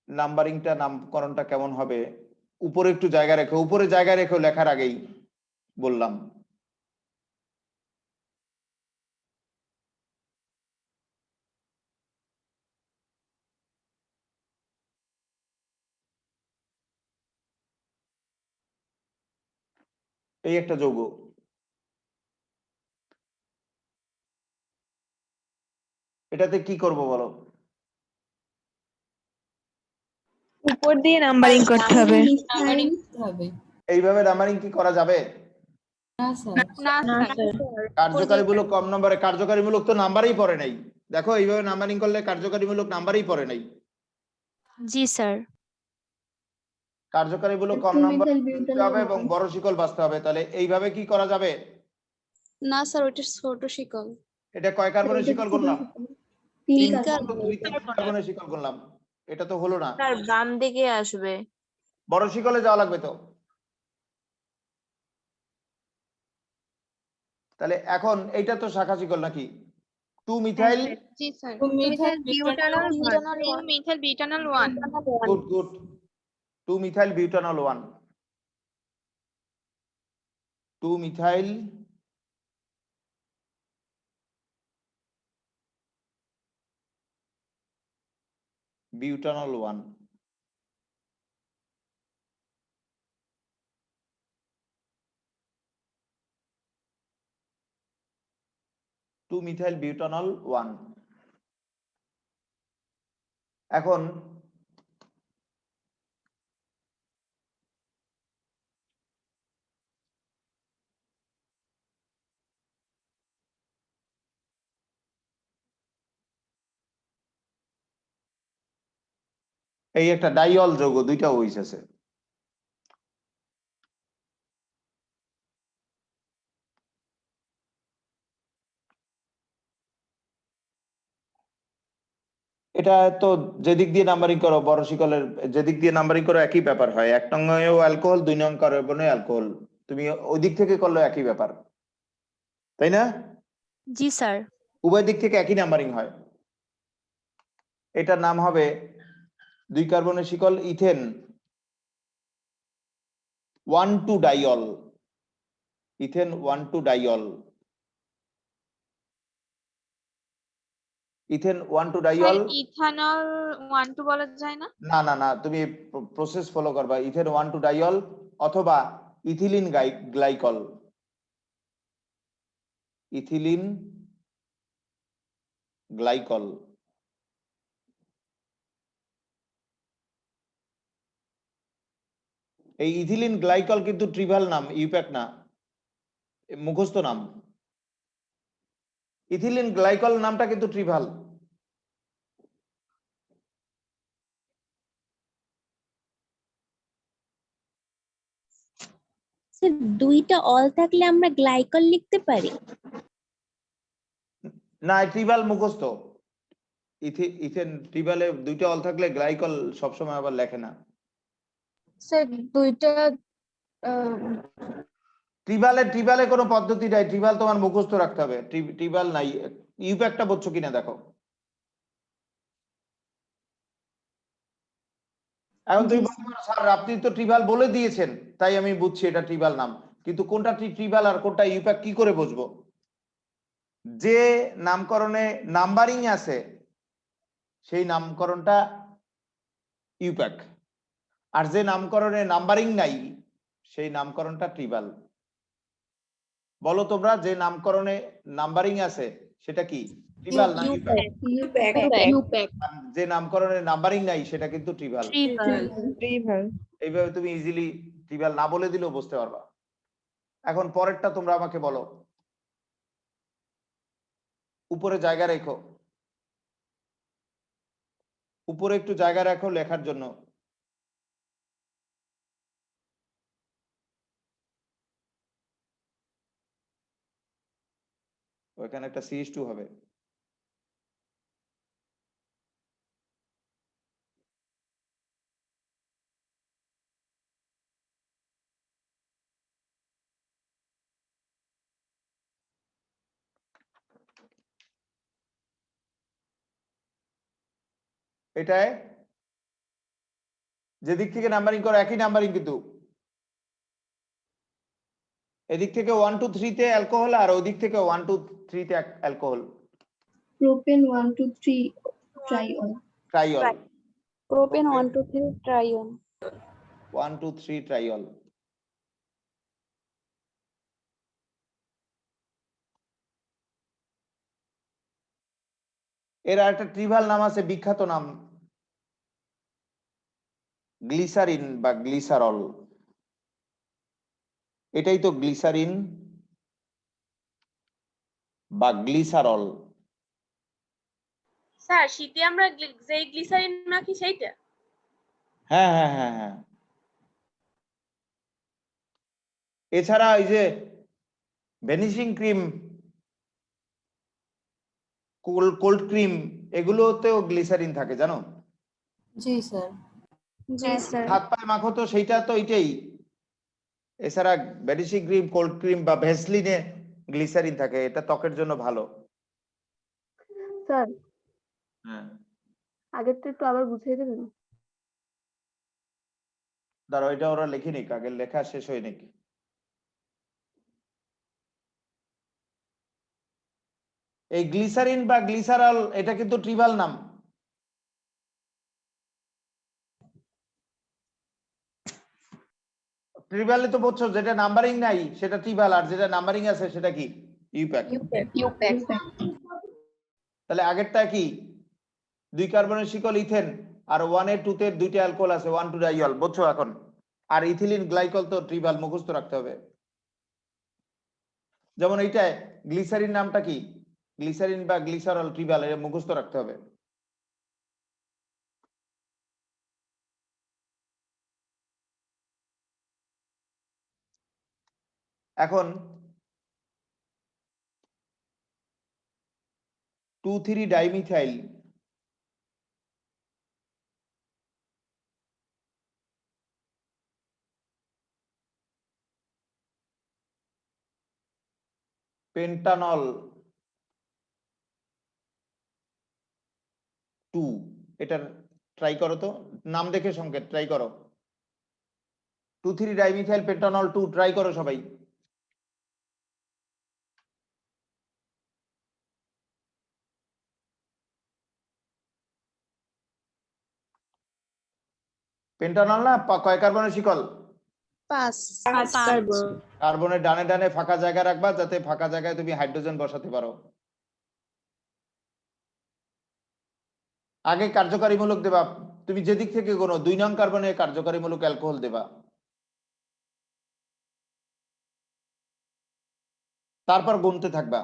S1: নাম্বারিংটা, নামকরণটা কেমন হবে? উপরে একটু জায়গা রেখে, উপরে জায়গা রেখে লেখার আগেই বললাম। এই একটা যৌগ, এটাতে কি করব বলো?
S2: উপর দিয়ে নাম্বারিং করতে হবে।
S1: এইভাবে নাম্বারিং কি করা যাবে?
S6: না স্যার
S1: কার্যকারীমূলক কম নম্বরে, কার্যকারীমূলক তো নাম্বারই পড়ে নাই। দেখো এইভাবে নাম্বারিং করলে কার্যকারীমূলক নাম্বারই পড়ে নাই।
S2: জি স্যার।
S1: কার্যকারীমূলক কম
S7: 2
S1: নম্বর
S7: মিথাইল
S1: দিতে
S7: বিউটানল
S1: হবে এবং বড় শিকল বাঁচতে হবে। তাহলে এইভাবে কি করা যাবে?
S6: না স্যার ওটা ছোট শিকল
S1: এটা কয় কার্বনের শিকল করলাম?
S7: 3
S1: কার্বনের শিকল করলাম, এটা তো হলো না।
S2: স্যার বাম দিকে আসবে।
S1: বড় শিকলে যাওয়া লাগবে তো। তাহলে এখন এইটা তো শাখা শিকল নাকি? 2 মিথাইল
S6: জি sir
S2: methyl butanol
S6: 2 methyl butanol 1
S1: good 2 methyl butanol 1 2 methyl butanol 1 2 methyl butanol 1 এখন এই একটা ডাইঅল যৌগ দুইটা ওইস আছে এটা তো যেদিক দিয়ে নাম্বারিং করো বড় শিকলের যেদিক দিয়ে নাম্বারিং করো একই ব্যাপার হয় 1 নং অ্যালকোহল 2 নং কার্বনে অ্যালকোহল তুমি ওই দিক থেকে করলে একই ব্যাপার তাই না
S6: জি স্যার
S1: উভয় দিক থেকে একই নাম্বারিং হয় এটার নাম হবে 2 কার্বনের শিকল ইথেন 1,2 ডাইঅল ইথেন 1,2 ডাইঅল ইথেন 1,2 ডাইঅল
S6: ইথানল 1 2 বলা যায় না
S1: না না না তুমি প্রসেস ফলো করবা ইথেন 1,2 ডাইঅল অথবা ইথিলিন গ্লাইকল ইথিলিন গ্লাইকল এই ইথিলিন গ্লাইকল কিন্তু ট্রিভাল নাম ইউপ্যাক না মুখস্থ নাম ইথিলিন গ্লাইকল নামটা কিন্তু ট্রিভাল
S6: স্যার দুইটা অল থাকলে আমরা গ্লাইকল লিখতে পারি
S1: না ট্রিভাল মুখস্থ ইথেন ট্রিভালে দুইটা অল থাকলে গ্লাইকল সবসময় আবার লেখে না
S6: স্যার দুইটা
S1: ট্রিভালে কোনো পদ্ধতি নাই ট্রিভাল তোমার মুখস্থ রাখতে হবে ট্রিভাল নাই ইউপ্যাকটা বুঝছো কিনা দেখো এখন তুমি বলতে পারো স্যার আপনি তো ট্রিভাল বলে দিয়েছেন তাই আমি বুঝছি এটা ট্রিভাল নাম কিন্তু কোনটা ট্রিভাল আর কোনটা ইউপ্যাক কি করে বুঝবো যে নামকরণে নাম্বারিং আছে সেই নামকরণটা ইউপ্যাক আর যে নামকরণে নাম্বারিং নাই সেই নামকরণটা ট্রিভাল বলো তোমরা যে নামকরণে নাম্বারিং আছে সেটা কি ট্রিভাল না ইউপ্যাক যে নামকরণে নাম্বারিং নাই সেটা কিন্তু ট্রিভাল এইভাবে তুমি ইজিলি ট্রিভাল না বলে দিলেও বুঝতে পারবা এখন পরেরটা তোমরা আমাকে বলো উপরে জায়গা রেখো উপরে একটু জায়গা রাখো লেখার জন্য ওখানে একটা CH2 হবে এটায় যেদিক থেকে নাম্বারিং করো একই নাম্বারিং কিন্তু এদিক থেকে 1 2 3 তে অ্যালকোহল আর ওদিক থেকে 1 2 3 তে অ্যালকোহল
S7: প্রোপেন 1 2 3 ট্রাইঅল
S6: প্রোপেন 1 2 3 ট্রাইঅল
S1: 1 2 3 ট্রাইঅল এর একটা ট্রিভাল নাম আছে বিখ্যাত নাম গ্লিসারিন বা গ্লিসারল এটাই তো গ্লিসারিন বা গ্লিসারল
S9: স্যার শীতে আমরা যেই গ্লিসারিন মাখি সেইটা
S1: হ্যাঁ হ্যাঁ হ্যাঁ হ্যাঁ এছাড়া এই যে ভ্যানিশিং ক্রিম কোল্ড ক্রিম এগুলোতেও গ্লিসারিন থাকে জানো
S6: জি স্যার
S1: হাত পায়ে মাখো তো সেইটা তো এটাই এছাড়া ভ্যানিশিং ক্রিম কোল্ড ক্রিম বা ভ্যাসলিনে গ্লিসারিন থাকে এটা ত্বকের জন্য ভালো
S5: স্যার
S1: হ্যাঁ,
S5: আগেরটা একটু আবার বুঝিয়ে দেবেন?
S1: দাঁড়াও, এটা ওরা লিখে নিক, আগে লেখা শেষ হয়ে নিক। এই গ্লিসারিন বা গ্লিসারল এটা কিন্তু ট্রিবাল নাম। ট্রিবালে তো বলছো যেটা নাম্বারিং নাই সেটা ট্রিবাল, আর যেটা নাম্বারিং আছে সেটা কি ইউপ্যাক। তাহলে আগেরটা কি 2 কার্বনের শিকল ইথেন, আর 1 এ 2 তে দুইটা অ্যালকোহল আছে 1 2 ডাইয়ল, বুঝছো এখন? আর ইথিলিন গ্লাইকল তো ট্রিবাল, মুখস্থ রাখতে হবে। যেমন এইটায় গ্লিসারিন নামটা কি, গ্লিসারিন বা গ্লিসারল ট্রিবাল, এটা মুখস্থ রাখতে হবে। এখন 2,3 ডাইমিথাইল পেন্টানল 2, এটার ট্রাই করো তো, নাম দেখে সংকেত ট্রাই করো। 2,3 ডাইমিথাইল পেন্টানল 2 ট্রাই করো সবাই। পেন্টানল না কয় কার্বনের শিকল?
S6: 5
S1: কার্বনের ডানে ডানে ফাঁকা জায়গা রাখবা, যাতে ফাঁকা জায়গায় তুমি হাইড্রোজেন বসাতে পারো। আগে কার্যকারীমূলক দেবা, তুমি যেদিক থেকে কোনো 2 নং কার্বনে কার্যকারীমূলক অ্যালকোহল দেবা, তারপর গুনতে থাকবা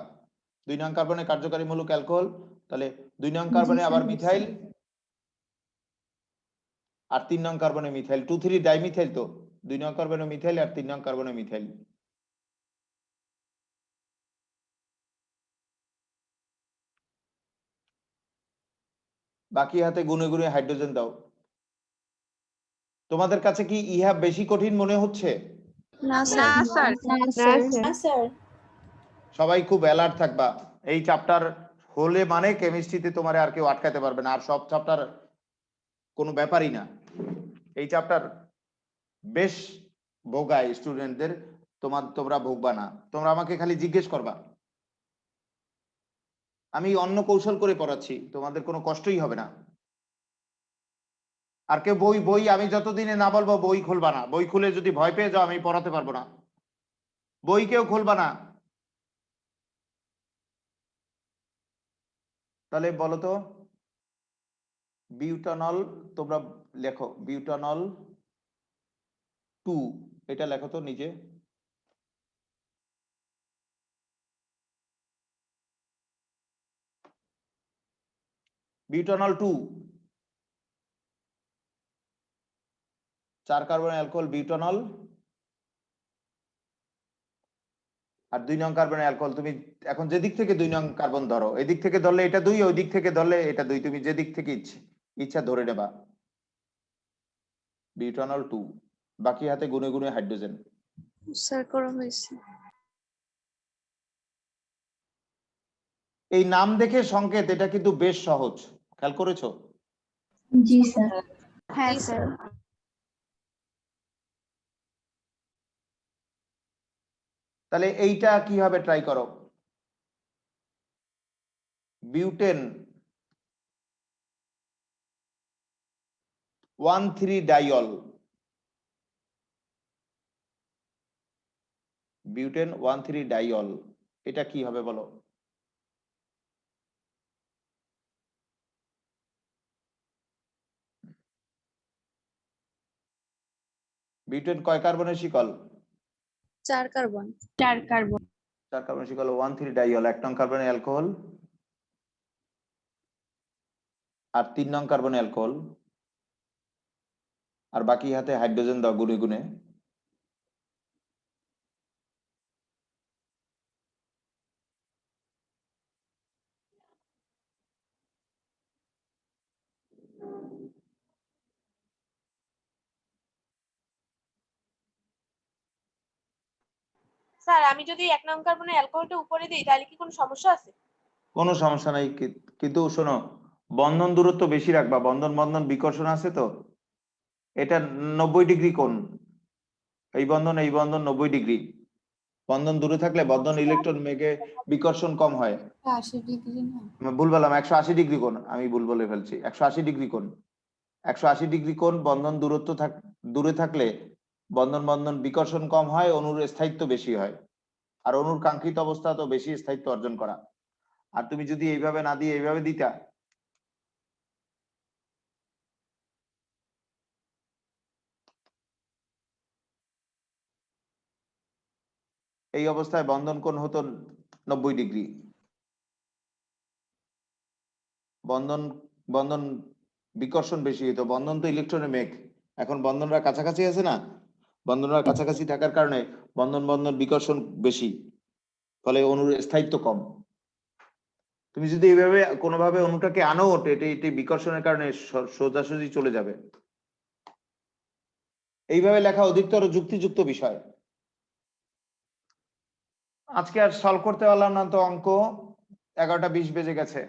S1: 2 নং কার্বনে কার্যকারীমূলক অ্যালকোহল, তাহলে 2 নং কার্বনে আবার মিথাইল, আর 3 নং কার্বনে মিথাইল। 2,3 ডাইমিথাইল তো 2 নং কার্বনে মিথাইল আর 3 নং কার্বনে মিথাইল। বাকি হাতে গুনে গুনে হাইড্রোজেন দাও। তোমাদের কাছে কি ইহা বেশি কঠিন মনে হচ্ছে?
S6: না
S2: না
S6: স্যার
S2: স্যার।
S1: সবাই খুব অ্যালার্ট থাকবা। এই চ্যাপ্টার হলে মানে কেমিস্ট্রিতে তোমার আর কেউ আটকাতে পারবে না। আর সব চ্যাপ্টার কোনো ব্যাপারই না, এই চ্যাপ্টার বেশ ভোগায় স্টুডেন্টদের, তোমরা ভোগবা না। তোমরা আমাকে খালি জিজ্ঞেস করবা, আমি অন্য কৌশল করে পড়াচ্ছি, তোমাদের কোনো কষ্টই হবে না। আর কেউ বই আমি যতদিনে না বলবো বই খুলবা না। বই খুলে যদি ভয় পেয়ে যাও আমি পড়াতে পারবো না। বই কেউ খুলবা না। তাহলে বলো তো, বিউটানল তোমরা লেখো, বিউটানল 2 এটা লেখো তো নিজে। বিউটানল 2 4 কার্বন অ্যালকোহল বিউটানল, আর 2 নং কার্বন অ্যালকোহল। তুমি এখন যে দিক থেকে 2 নং কার্বন ধরো, এদিক থেকে ধরলে এটা 2, ওই দিক থেকে ধরলে এটা 2, তুমি যে দিক থেকে ইচ্ছা ধরে নেবা। বিউটানল 2, বাকি হাতে গুনে গুনে হাইড্রোজেন।
S6: স্যার করা হয়েছে।
S1: এই নাম দেখে সংকেত, এটা কিন্তু বেশ সহজ, খেয়াল করেছো?
S7: জি স্যার।
S2: হ্যাঁ স্যার।
S1: তাহলে এইটা কিভাবে ট্রাই করো। বিউটেন 1,3 ডাইয়ল, বিউটেন 1,3 ডাইয়ল, এটা কি হবে বলো? বিউটেন কয় কার্বনের শিকল?
S6: 4 কার্বন।
S2: 4 কার্বন।
S1: 4 কার্বনের শিকল 1,3 ডাইয়ল, 1 নং কার্বনে অ্যালকোহল আর 3 নং কার্বনে অ্যালকোহল, আর বাকি হাতে হাইড্রোজেন দাও গুনে গুনে।
S9: স্যার আমি যদি 1 নং কার্বনের অ্যালকোহলটা উপরে দিই তাহলে কি কোনো সমস্যা আছে?
S1: কোনো সমস্যা নাই, কিন্তু শোনো, বন্ধন দূরত্ব বেশি রাখবা, বন্ধন বন্ধন বিকর্ষণ আছে তো, এটা 90 ডিগ্রি কোণ, এই বন্ধন 90 ডিগ্রি। বন্ধন দূরে থাকলে বন্ধন ইলেকট্রন মেঘে বিকর্ষণ কম হয়।
S5: 80 ডিগ্রি না?
S1: ভুল বললাম, 180 ডিগ্রি কোণ, আমি ভুল বলে ফেলছি, 180 ডিগ্রি কোণ। 180 ডিগ্রি কোণ বন্ধন দূরত্ব দূরে থাকলে বন্ধন বন্ধন বিকর্ষণ কম হয়, অণুর স্থায়িত্ব বেশি হয়। আর অণুর কাঙ্ক্ষিত অবস্থা তো বেশি স্থায়িত্ব অর্জন করা। আর তুমি যদি এইভাবে না দিয়ে এইভাবে দিতা, এই অবস্থায় বন্ধন কোণ হতো 90 ডিগ্রি। বন্ধন বন্ধন বিকর্ষণ বেশি হতো, বন্ধন তো ইলেকট্রনের মেঘ, এখন বন্ধনরা কাছাকাছি আছে না, বন্ধনরা কাছাকাছি থাকার কারণে বন্ধন বন্ধন বিকর্ষণ বেশি, ফলে অণুর স্থায়িত্ব কম। তুমি যদি এইভাবে কোনোভাবে অণুটাকে আনো, এটি বিকর্ষণের কারণে সোজাসুজি চলে যাবে। এইভাবে লেখা অধিকতর যুক্তিযুক্ত বিষয়। আজকে আর সলভ করতে পারলাম না তো অঙ্ক, 11টা 20 বেজে গেছে।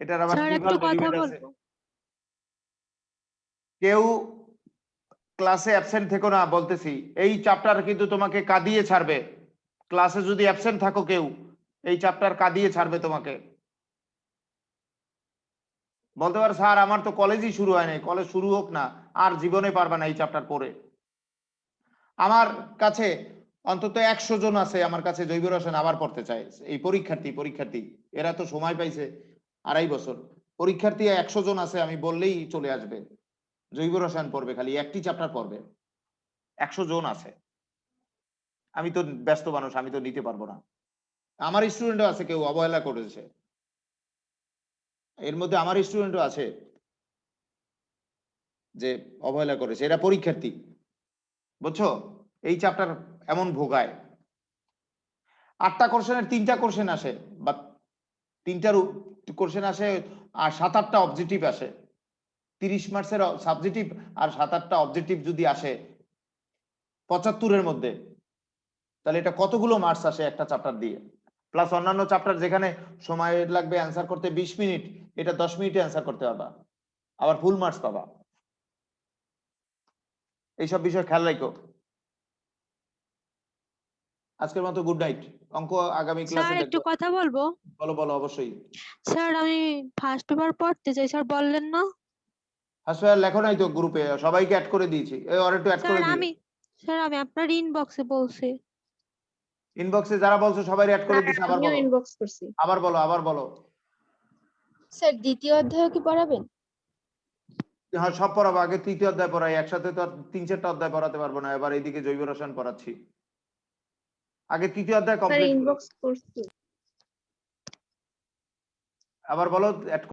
S1: এটার আবার ট্রিপল ডেরিভেটিভ আছে। কেউ ক্লাসে অ্যাবসেন্ট থেকো না, বলতেছি এই চ্যাপ্টার কিন্তু তোমাকে কাঁদিয়ে ছাড়বে। ক্লাসে যদি অ্যাবসেন্ট থাকো কেউ, এই চ্যাপ্টার কাঁদিয়ে ছাড়বে তোমাকে। বলতে পারো স্যার আমার তো কলেজই শুরু হয় নাই, কলেজ শুরু হোক না, আর জীবনে পারবে না এই চ্যাপ্টার পড়ে। আমার কাছে অন্তত 100 জন আছে আমার কাছে জৈব রসায়ন আবার পড়তে চায়, এই পরীক্ষার্থী এরা তো সময় পাইছে 2.5 বছর। পরীক্ষার্থী 100 জন আছে, আমি বললেই চলে আসবে, জৈব রসায়ন পড়বে, খালি একটি চ্যাপ্টার পড়বে, 100 জন আছে। আমি তো ব্যস্ত মানুষ, আমি তো নিতে পারবো না। আমার স্টুডেন্টও আছে কেউ অবহেলা করেছে, এর মধ্যে আমার স্টুডেন্টও আছে যে অবহেলা করেছে, এরা পরীক্ষার্থী, বুঝছো? এই চ্যাপ্টার এমন ভোগায়। 8টা কোশ্চেনের 3টা কোশ্চেন আসে, বা 3টার কোশ্চেন আসে, আর 7-8টা অবজেক্টিভ আসে। 30 মার্কসের সাবজেক্টিভ আর 7-8টা অবজেক্টিভ যদি আসে 75-এর মধ্যে, তাহলে এটা কতগুলো মার্কস আসে একটা চ্যাপ্টার দিয়ে। প্লাস অন্যান্য চ্যাপ্টার যেখানে সময় লাগবে অ্যান্সার করতে 20 মিনিট, এটা 10 মিনিটে অ্যান্সার করতে পারবা, আবার ফুল মার্কস পাবা। এইসব বিষয় খেয়াল রাখো। আজকের মতো গুড নাইট। অঙ্ক আগামী ক্লাসে
S11: স্যার একটু
S1: দেখবো।
S11: কথা বলবো?
S1: বলো বলো, অবশ্যই।
S11: স্যার আমি ফার্স্ট পেপার পড়তে চাই, স্যার বললেন না?
S1: হাসপাতাল লেখো নাই তো গ্রুপে, সবাইকে অ্যাড করে দিয়েছি, এই আর একটু অ্যাড করে দিও।
S11: স্যার আমি আপনার ইনবক্সে বলছি।
S1: ইনবক্সে যারা বলছো সবাই অ্যাড করে দিয়েছি, আবার
S5: আমিও
S1: বলো,
S5: ইনবক্স করছি।
S1: আবার বলো।
S7: স্যার দ্বিতীয় অধ্যায় কি পড়াবেন?
S1: হ্যাঁ সব পড়াবো, আগে 3য় অধ্যায় পড়াই, একসাথে তো আর 3-4টা অধ্যায় পড়াতে পারবো না, এবার এইদিকে জৈব রসায়ন পড়াচ্ছি, আগে 3য় অধ্যায়
S5: স্যার
S1: কমপ্লিট।
S5: ইনবক্স করছি।
S1: আবার বলো, অ্যাড